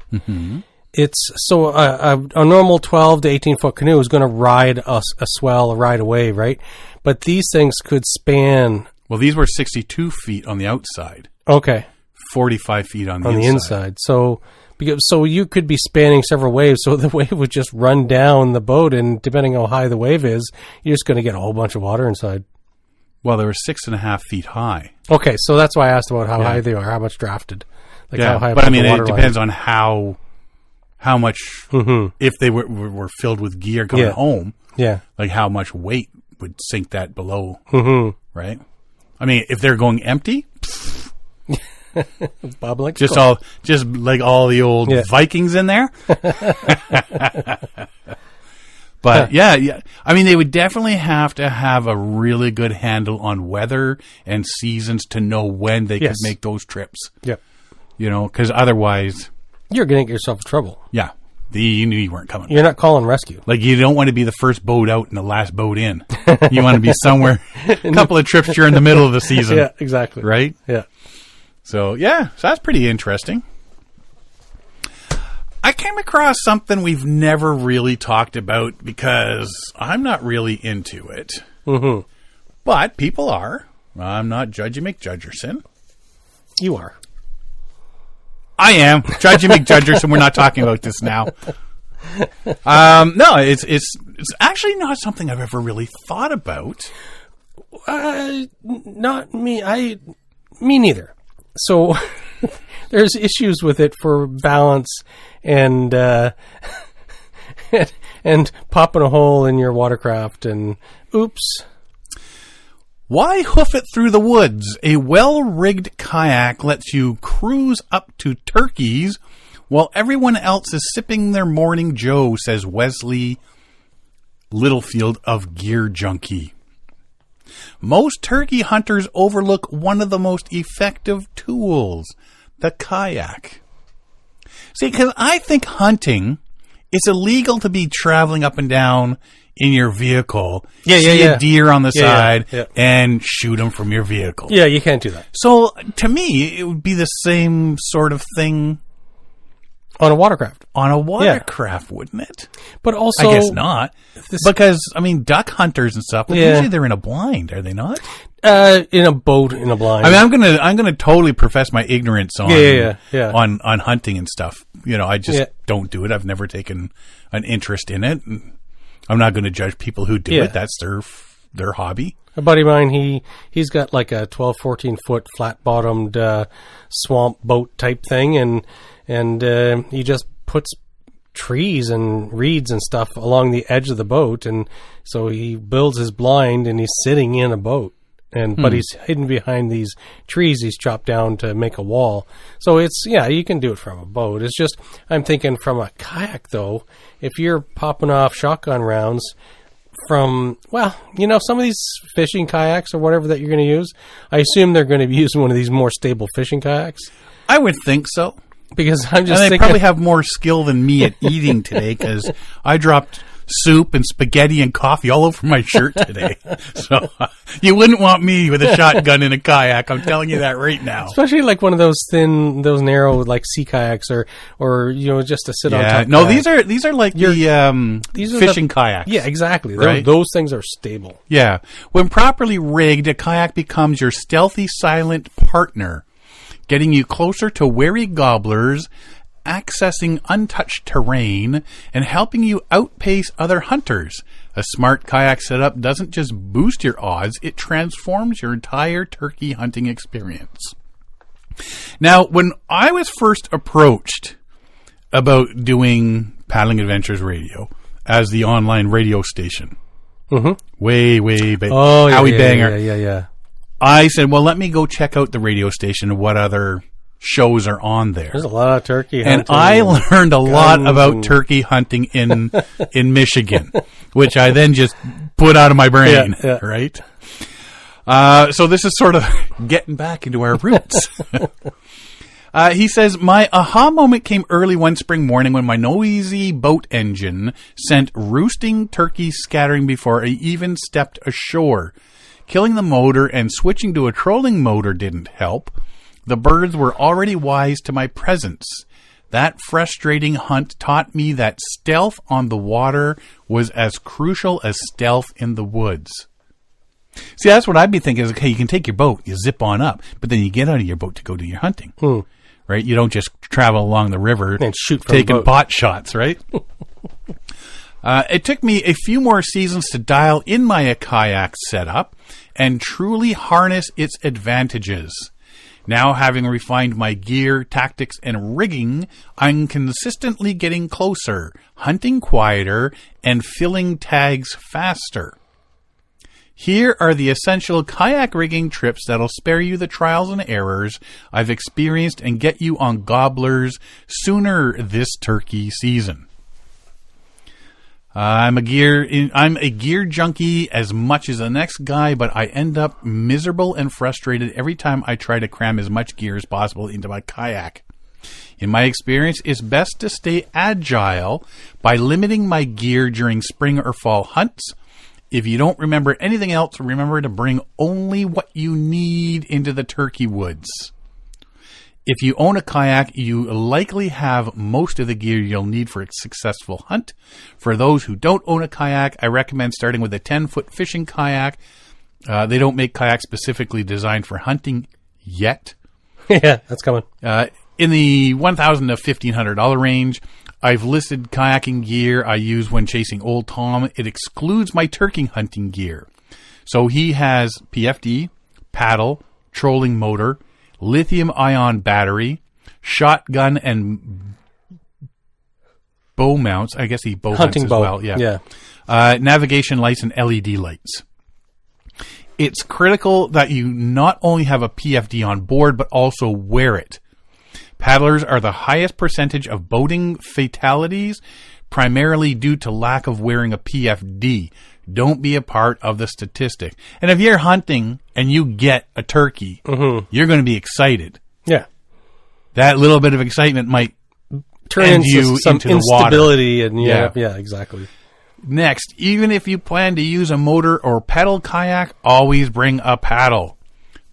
it's so a normal 12 to 18 foot canoe is going to ride a swell, ride a wave, right? But these things could span. Well, these were 62 feet on the outside. Okay. 45 feet on the inside. So you could be spanning several waves. So the wave would just run down the boat, and depending on how high the wave is, you're just going to get a whole bunch of water inside. Well, they were 6.5 feet high. Okay, so that's why I asked about how high they are, how much drafted. Like how high but I mean, it depends on how much, if they were filled with gear going home, like how much weight would sink that below, right? I mean, if they're going empty, Bob likes just like all the old Vikings in there. But yeah. I mean, they would definitely have to have a really good handle on weather and seasons to know when they could make those trips. Yep. You know, because otherwise, you're going to get yourself in trouble. Yeah. You knew you weren't coming. You're not calling rescue. Like, you don't want to be the first boat out and the last boat in. You want to be somewhere, a couple of trips during the middle of the season. Yeah, exactly. Right? Yeah. So that's pretty interesting. I came across something we've never really talked about because I'm not really into it. But people are. I'm not Judgy McJudgerson. You are. I am. Judgy McJudgerson. We're not talking about this now. No, it's actually not something I've ever really thought about. Not me. Me neither. So there's issues with it for balance and and popping a hole in your watercraft and oops. Why hoof it through the woods? A well-rigged kayak lets you cruise up to turkeys while everyone else is sipping their morning joe, says Wesley Littlefield of Gear Junkie. Most turkey hunters overlook one of the most effective tools, the kayak. See, because I think hunting, it's illegal to be traveling up and down in your vehicle, see a deer on the side, and shoot them from your vehicle. Yeah, you can't do that. So, to me, it would be the same sort of thing on a watercraft. On a watercraft, wouldn't it? But also, I guess not, because I mean, duck hunters and stuff. Usually, they're in a blind, are they not? In a boat, in a blind. I mean, I'm gonna totally profess my ignorance on on hunting and stuff. You know, I just don't do it. I've never taken an interest in it. I'm not going to judge people who do it. That's their hobby. A buddy of mine, he's got like a 12, 14 foot flat bottomed swamp boat type thing, and he just puts trees and reeds and stuff along the edge of the boat, and so he builds his blind and he's sitting in a boat. But he's hidden behind these trees he's chopped down to make a wall. So it's, you can do it from a boat. It's just, I'm thinking from a kayak, though, if you're popping off shotgun rounds from, some of these fishing kayaks or whatever that you're going to use, I assume they're going to be using one of these more stable fishing kayaks. I would think so. Because I'm just thinking... they probably have more skill than me at eating today, because I dropped soup and spaghetti and coffee all over my shirt today. So you wouldn't want me with a shotgun in a kayak. I'm telling you that right now. Especially like one of those narrow like sea kayaks or just to sit on top. No, kayak. these are like these are fishing kayaks. Yeah, exactly. Right? Those things are stable. Yeah. When properly rigged, a kayak becomes your stealthy, silent partner, getting you closer to wary gobblers, accessing untouched terrain, and helping you outpace other hunters. A smart kayak setup doesn't just boost your odds, it transforms your entire turkey hunting experience. Now, when I was first approached about doing Paddling Adventures Radio as the online radio station, way back, Howie Banger, I said, well, let me go check out the radio station and what other shows are on there. There's a lot of turkey hunting. And I learned a lot about turkey hunting in Michigan, which I then just put out of my brain, right? So this is sort of getting back into our roots. He says, my aha moment came early one spring morning when my noisy boat engine sent roosting turkeys scattering before I even stepped ashore. Killing the motor and switching to a trolling motor didn't help. The birds were already wise to my presence. That frustrating hunt taught me that stealth on the water was as crucial as stealth in the woods. See, that's what I'd be thinking is, okay, you can take your boat, you zip on up, but then you get out of your boat to go do your hunting. Right? You don't just travel along the river and shoot from taking pot shots, right? It took me a few more seasons to dial in my kayak setup and truly harness its advantages. Now, having refined my gear, tactics, and rigging, I'm consistently getting closer, hunting quieter, and filling tags faster. Here are the essential kayak rigging trips that'll spare you the trials and errors I've experienced and get you on gobblers sooner this turkey season. I'm a gear junkie as much as the next guy, but I end up miserable and frustrated every time I try to cram as much gear as possible into my kayak. In my experience, it's best to stay agile by limiting my gear during spring or fall hunts. If you don't remember anything else, remember to bring only what you need into the turkey woods. If you own a kayak, you likely have most of the gear you'll need for a successful hunt. For those who don't own a kayak, I recommend starting with a 10-foot fishing kayak. They don't make kayaks specifically designed for hunting yet. Yeah, that's coming. In the $1,000 to $1,500 range, I've listed kayaking gear I use when chasing Old Tom. It excludes my turkey hunting gear. So he has PFD, paddle, trolling motor, lithium-ion battery, shotgun, and bow mounts. I guess he bow hunts as well. Yeah. Navigation lights and LED lights. It's critical that you not only have a PFD on board, but also wear it. Paddlers are the highest percentage of boating fatalities, primarily due to lack of wearing a PFD. Don't be a part of the statistic. And if you're hunting and you get a turkey, you're going to be excited. Yeah. That little bit of excitement might turn you some into the instability water. And yeah, exactly. Next, even if you plan to use a motor or pedal kayak, always bring a paddle.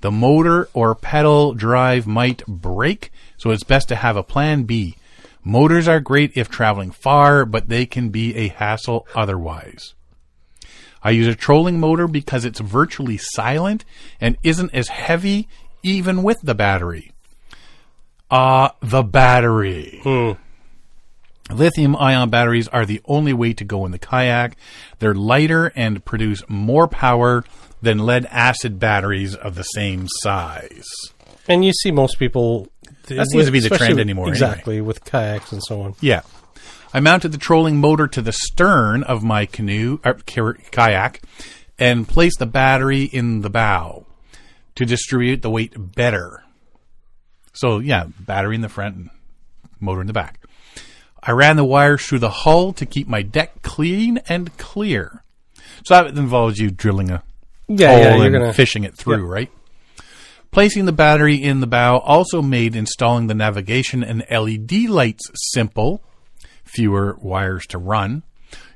The motor or pedal drive might break, so it's best to have a plan B. Motors are great if traveling far, but they can be a hassle otherwise. I use a trolling motor because it's virtually silent and isn't as heavy even with the battery. The battery. Lithium-ion batteries are the only way to go in the kayak. They're lighter and produce more power than lead-acid batteries of the same size. And you see most people... That seems to be the trend anymore. Exactly, anyway. With kayaks and so on. Yeah. I mounted the trolling motor to the stern of my kayak and placed the battery in the bow to distribute the weight better. So, yeah, battery in the front and motor in the back. I ran the wires through the hull to keep my deck clean and clear. So that involves you drilling a hole and fishing it through, right? Placing the battery in the bow also made installing the navigation and LED lights simple. Fewer wires to run.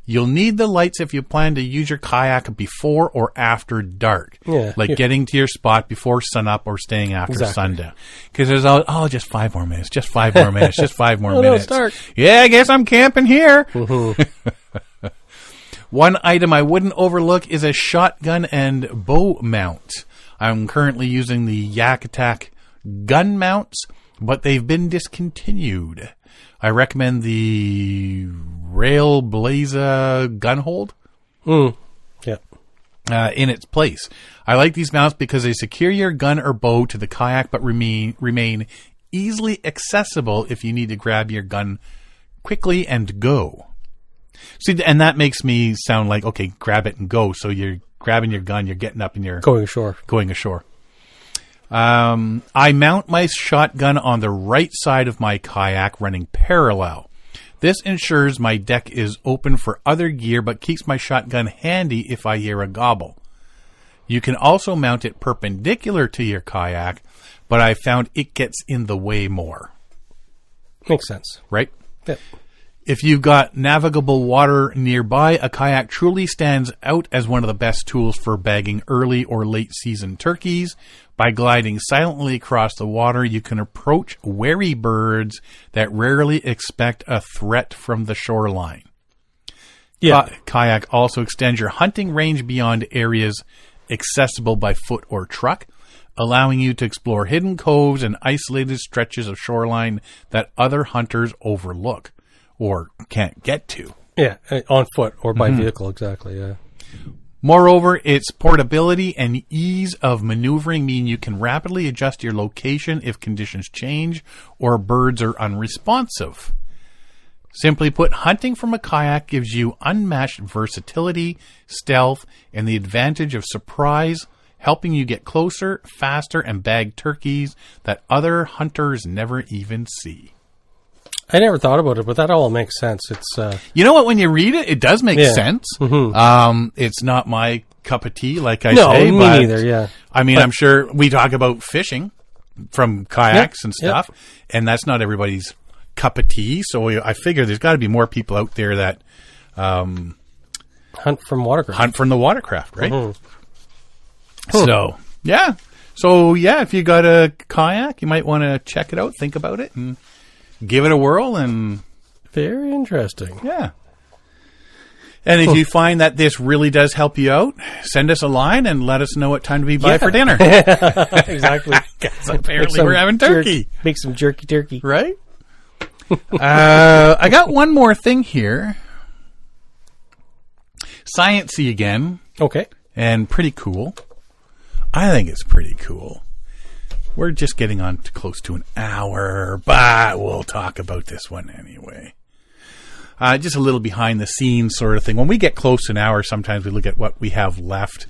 You'll need the lights if you plan to use your kayak before or after dark. Yeah, like getting to your spot before sunup or staying after sundown. Because there's just 5 more minutes, just 5 more minutes, just 5 more minutes. No, it's dark. Yeah, I guess I'm camping here. One item I wouldn't overlook is a shotgun and bow mount. I'm currently using the Yak Attack gun mounts, but they've been discontinued. I recommend the Railblaza gun hold in its place. I like these mounts because they secure your gun or bow to the kayak but remain easily accessible if you need to grab your gun quickly and go. See, and that makes me sound like, okay, grab it and go. So you're grabbing your gun, you're getting up and you're going ashore. I mount my shotgun on the right side of my kayak running parallel. This ensures my deck is open for other gear but keeps my shotgun handy if I hear a gobble. You can also mount it perpendicular to your kayak, but I found it gets in the way more. Makes sense. Right? Yep. If you've got navigable water nearby, a kayak truly stands out as one of the best tools for bagging early or late season turkeys. By gliding silently across the water, you can approach wary birds that rarely expect a threat from the shoreline. Yeah. Kayak also extends your hunting range beyond areas accessible by foot or truck, allowing you to explore hidden coves and isolated stretches of shoreline that other hunters overlook or can't get to. Yeah, on foot or by vehicle, exactly, yeah. Moreover, its portability and ease of maneuvering mean you can rapidly adjust your location if conditions change or birds are unresponsive. Simply put, hunting from a kayak gives you unmatched versatility, stealth, and the advantage of surprise, helping you get closer, faster, and bag turkeys that other hunters never even see. I never thought about it, but that all makes sense. It's you know what? When you read it, it does make sense. Mm-hmm. It's not my cup of tea, like I say. No, me neither. Yeah, I mean, I'm sure we talk about fishing from kayaks and stuff, and that's not everybody's cup of tea. So I figure there's got to be more people out there that hunt from watercraft. Hunt from the watercraft, right? Mm-hmm. So yeah, if you got a kayak, you might want to check it out, think about it, and give it a whirl. And very interesting. Yeah. And if you find that this really does help you out, send us a line and let us know what time to be by for dinner. Exactly. Apparently we're having turkey. Make some jerky turkey. Right? I got one more thing here. Science-y again. Okay. And pretty cool. I think it's pretty cool. We're just getting on to close to an hour, but we'll talk about this one anyway. Just a little behind the scenes sort of thing. When we get close to an hour, sometimes we look at what we have left,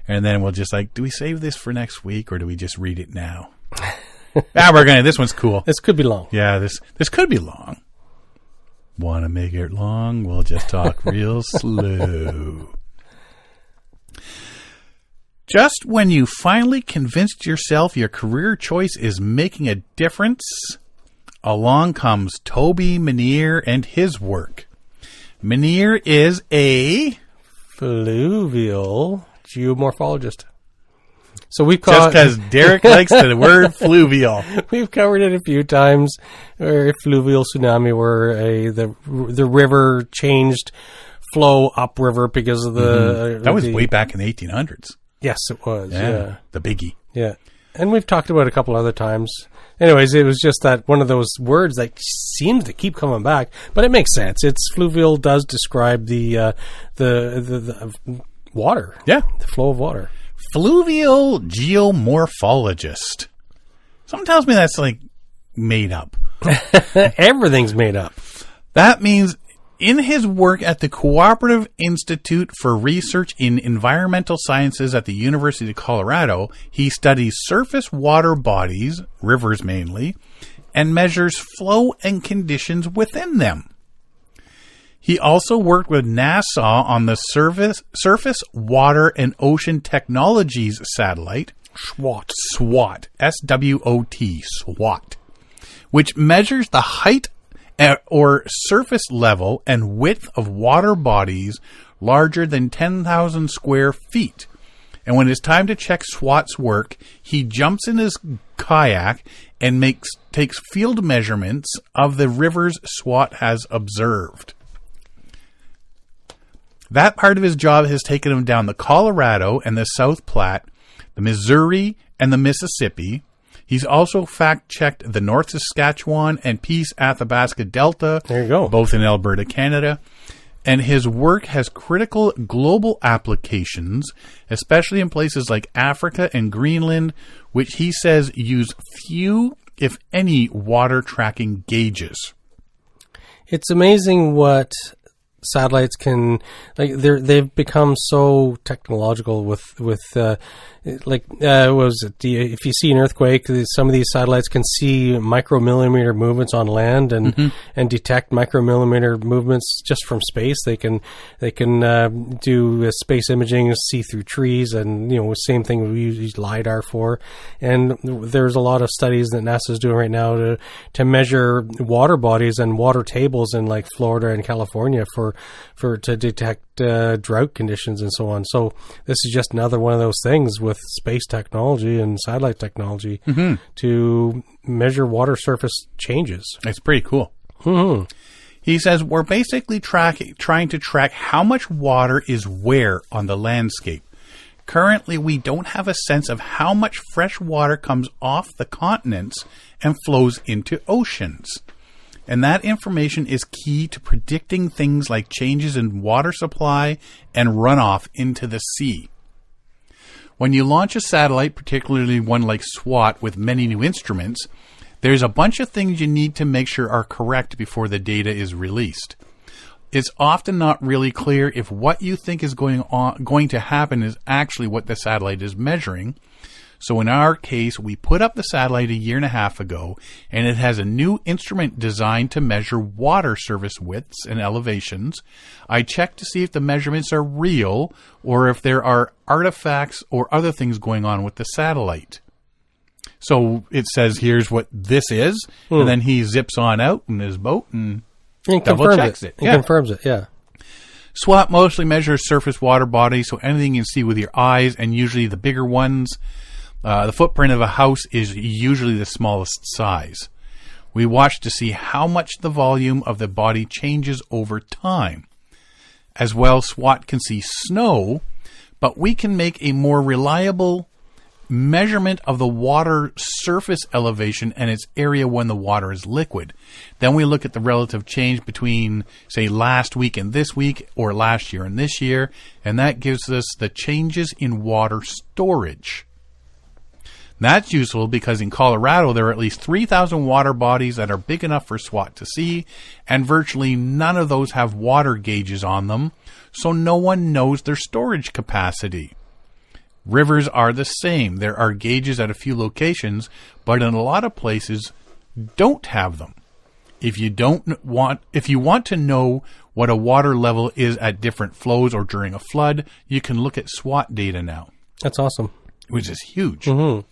and then we'll just do we save this for next week, or do we just read it now? This one's cool. This could be long. Yeah, this could be long. Want to make it long? We'll just talk real slow. Just when you finally convinced yourself your career choice is making a difference, along comes Toby Menier and his work. Menier is a fluvial geomorphologist. So we've just because Derek likes the word fluvial. We've covered it a few times. Where fluvial tsunami, where the river changed flow upriver because of the that was way back in the 1800s. Yes, it was. Yeah. The biggie. Yeah. And we've talked about it a couple other times. Anyways, it was just that one of those words that seems to keep coming back, but it makes sense. It's fluvial does describe the water. Yeah. The flow of water. Fluvial geomorphologist. Something tells me that's made up. Everything's made up. That means in his work at the Cooperative Institute for Research in Environmental Sciences at the University of Colorado, he studies surface water bodies, rivers mainly, and measures flow and conditions within them. He also worked with NASA on the Surface Water and Ocean Technologies satellite, SWOT, S-W-O-T, SWOT, which measures the height or surface level and width of water bodies larger than 10,000 square feet. And when it's time to check SWOT's work, he jumps in his kayak and takes field measurements of the rivers SWOT has observed. That part of his job has taken him down the Colorado and the South Platte, the Missouri and the Mississippi. He's also fact-checked the North Saskatchewan and Peace Athabasca Delta, there you go, both in Alberta, Canada. And his work has critical global applications, especially in places like Africa and Greenland, which he says use few, if any, water tracking gauges. It's amazing what satellites can, like, they've become so technological with if you see an earthquake, some of these satellites can see micromillimeter movements on land and detect micromillimeter movements just from space. They can do space imaging, see through trees, and same thing we use LiDAR for. And there's a lot of studies that NASA's doing right now to measure water bodies and water tables in like Florida and California to detect drought conditions and so on. So this is just another one of those things with space technology and satellite technology to measure water surface changes. It's pretty cool. Mm-hmm. He says, we're basically trying to track how much water is where on the landscape. Currently, we don't have a sense of how much fresh water comes off the continents and flows into oceans. And that information is key to predicting things like changes in water supply and runoff into the sea. When you launch a satellite, particularly one like SWOT with many new instruments, there's a bunch of things you need to make sure are correct before the data is released. It's often not really clear if what you think is going to happen is actually what the satellite is measuring. So in our case, we put up the satellite 1.5 years ago, and it has a new instrument designed to measure water surface widths and elevations. I checked to see if the measurements are real or if there are artifacts or other things going on with the satellite. So it says, here's what this is, and then he zips on out in his boat and double checks it. And confirms it, yeah. SWOT mostly measures surface water bodies, so anything you can see with your eyes, and usually the bigger ones. The footprint of a house is usually the smallest size. We watch to see how much the volume of the body changes over time. As well, SWOT can see snow, but we can make a more reliable measurement of the water surface elevation and its area when the water is liquid. Then we look at the relative change between, say, last week and this week, or last year and this year, and that gives us the changes in water storage. That's useful because in Colorado, there are at least 3,000 water bodies that are big enough for SWOT to see, and virtually none of those have water gauges on them, so no one knows their storage capacity. Rivers are the same. There are gauges at a few locations, but in a lot of places don't have them. If you want to know what a water level is at different flows or during a flood, you can look at SWOT data now. That's awesome. Which is huge. Mm-hmm.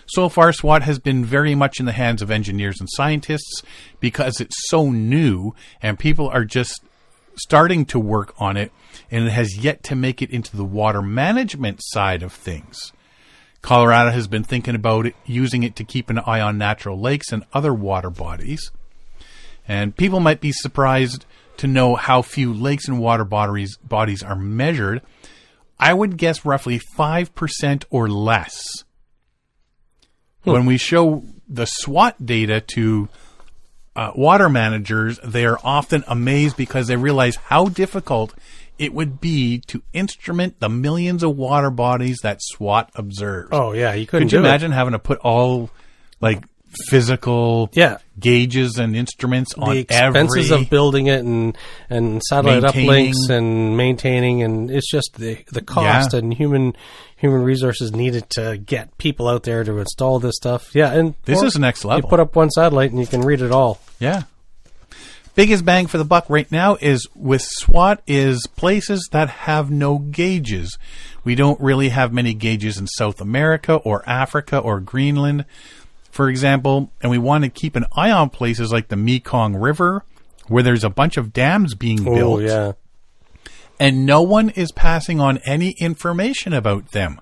So far, SWOT has been very much in the hands of engineers and scientists because it's so new and people are just starting to work on it, and it has yet to make it into the water management side of things. Colorado has been thinking about it, using it to keep an eye on natural lakes and other water bodies. And people might be surprised to know how few lakes and water bodies are measured. I would guess roughly 5% or less. When we show the SWOT data to water managers, they are often amazed because they realize how difficult it would be to instrument the millions of water bodies that SWOT observes. Oh, yeah, you couldn't Could you imagine having to put all, like, physical gauges and instruments on the expenses of building it and satellite uplinks and maintaining, and it's just the cost and human resources needed to get people out there to install this stuff. Yeah, and this is the next level. You put up one satellite and you can read it all. Yeah. Biggest bang for the buck right now is with SWOT is places that have no gauges. We don't really have many gauges in South America or Africa or Greenland, for example, and we want to keep an eye on places like the Mekong River, where there's a bunch of dams being built. Yeah. And no one is passing on any information about them.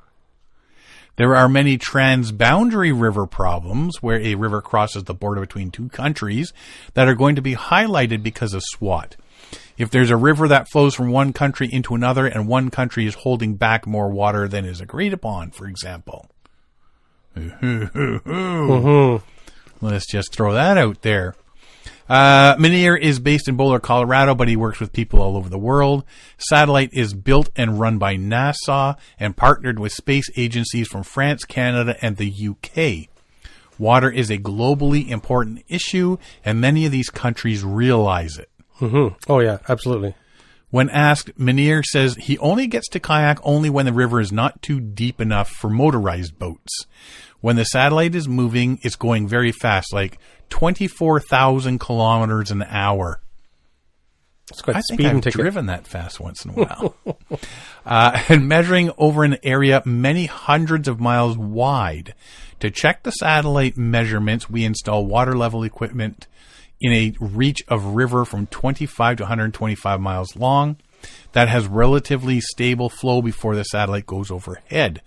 There are many transboundary river problems where a river crosses the border between two countries that are going to be highlighted because of SWOT. If there's a river that flows from one country into another and one country is holding back more water than is agreed upon, for example. Let's just throw that out there. Minier is based in Boulder, Colorado, but he works with people all over the world. Satellite is built and run by NASA and partnered with space agencies from France, Canada, and the UK. Water is a globally important issue, and many of these countries realize it. Mm-hmm. Oh, yeah, absolutely. When asked, Menier says he only gets to kayak only when the river is not too deep enough for motorized boats. When the satellite is moving, it's going very fast, like 24,000 kilometers an hour. It's quite I think I've ticket. driven that fast once in a while. And measuring over an area many hundreds of miles wide. To check the satellite measurements, we install water level equipment in a reach of river from 25 to 125 miles long that has relatively stable flow before the satellite goes overhead.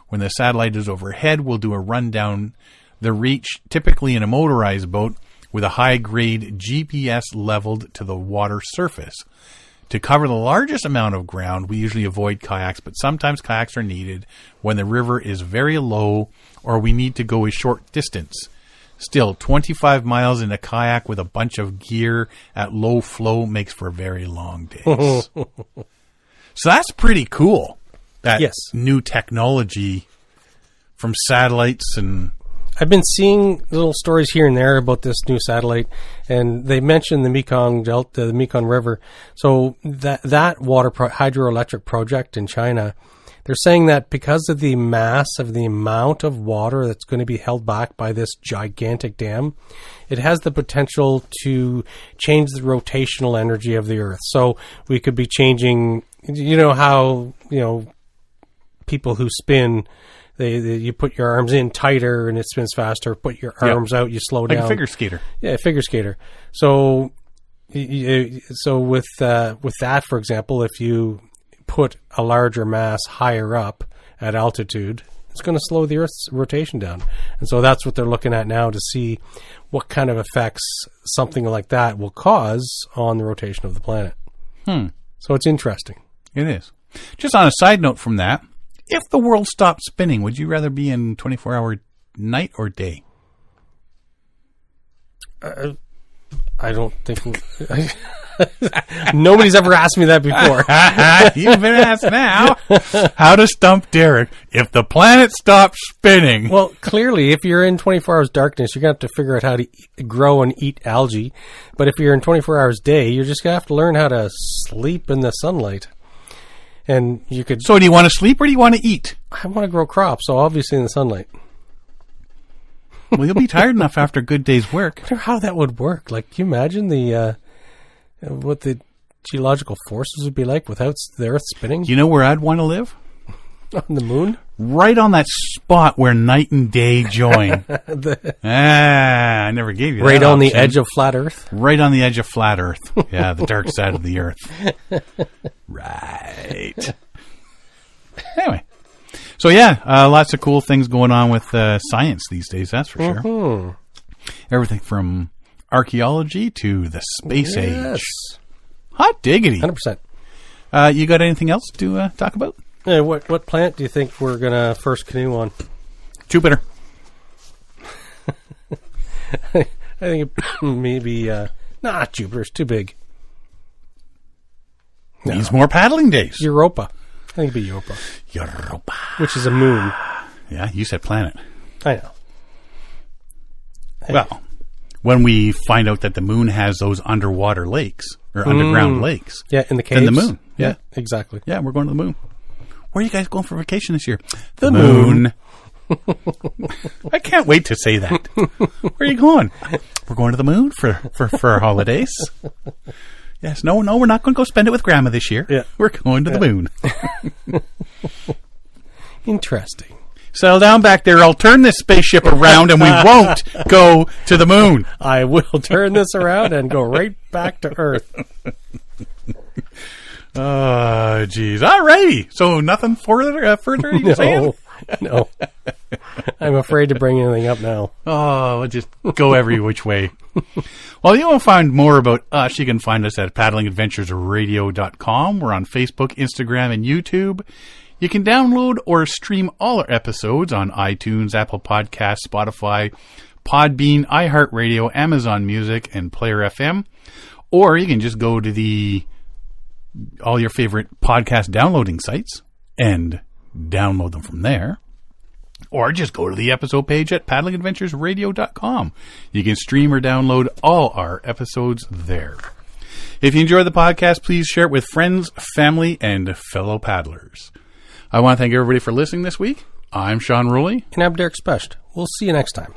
When the satellite is overhead, we'll do a rundown the reach, typically in a motorized boat, with a high-grade GPS leveled to the water surface. To cover the largest amount of ground, we usually avoid kayaks, but sometimes kayaks are needed when the river is very low or we need to go a short distance. Still, 25 miles in a kayak with a bunch of gear at low flow makes for very long days. So that's pretty cool. That new technology from satellites. And I've been seeing little stories here and there about this new satellite, and they mentioned the Mekong Delta, the Mekong River. So that hydroelectric project in China, they're saying that because of the mass of the amount of water that's going to be held back by this gigantic dam, it has the potential to change the rotational energy of the Earth. So we could be changing, you know how, people who spin, you put your arms in tighter and it spins faster. Put your arms out, you slow down. Like a figure skater. Yeah, figure skater. So with that, for example, if you put a larger mass higher up at altitude, it's going to slow the Earth's rotation down. And so that's what they're looking at now to see what kind of effects something like that will cause on the rotation of the planet. So it's interesting. It is. Just on a side note from that, if the world stopped spinning, would you rather be in 24-hour night or day? I don't think... Nobody's ever asked me that before. You've been asked now. How to stump Derek if the planet stopped spinning. Well, clearly, if you're in 24 hours darkness, you're going to have to figure out how to grow and eat algae. But if you're in 24 hours day, you're just going to have to learn how to sleep in the sunlight. And you could... So do you want to sleep or do you want to eat? I want to grow crops, so obviously in the sunlight. Well, you'll be tired enough after a good day's work. I wonder how that would work. Like, can you imagine what the geological forces would be like without the Earth spinning? Do you know where I'd want to live? On the moon? Right on that spot where night and day join. I never gave you that Right on option. the edge of flat Earth? Right on the edge of flat Earth. Yeah, the dark side of the Earth. Right. Anyway. So yeah, lots of cool things going on with science these days, that's for sure. Everything from archaeology to the space age. Hot diggity. 100%. You got anything else to talk about? What planet do you think we're going to first canoe on? Jupiter. I think maybe... not Jupiter's too big. Needs more paddling days. Europa. I think it'd be Europa. Europa. Which is a moon. Yeah, you said planet. I know. Well, when we find out that the moon has those underwater lakes, or underground lakes. Yeah, in the caves. Then the moon. Yeah, exactly. Yeah, we're going to the moon. Where are you guys going for vacation this year? The moon. I can't wait to say that. Where are you going? We're going to the moon for our holidays. Yes, no, we're not going to go spend it with Grandma this year. Yeah. We're going to the moon. Interesting. Settle down back there. I'll turn this spaceship around and we won't go to the moon. I will turn this around and go right back to Earth. Oh, geez. All righty. So nothing further you saying? No. I'm afraid to bring anything up now. Oh, we'll just go every which way. Well, you want to find more about us, you can find us at paddlingadventuresradio.com. We're on Facebook, Instagram, and YouTube. You can download or stream all our episodes on iTunes, Apple Podcasts, Spotify, Podbean, iHeartRadio, Amazon Music, and Player FM. Or you can just go to all your favorite podcast downloading sites and download them from there. Or just go to the episode page at paddlingadventuresradio.com. You can stream or download all our episodes there. If you enjoy the podcast, please share it with friends, family, and fellow paddlers. I want to thank everybody for listening this week. I'm Sean Rowley. And I'm Derek Specht. We'll see you next time.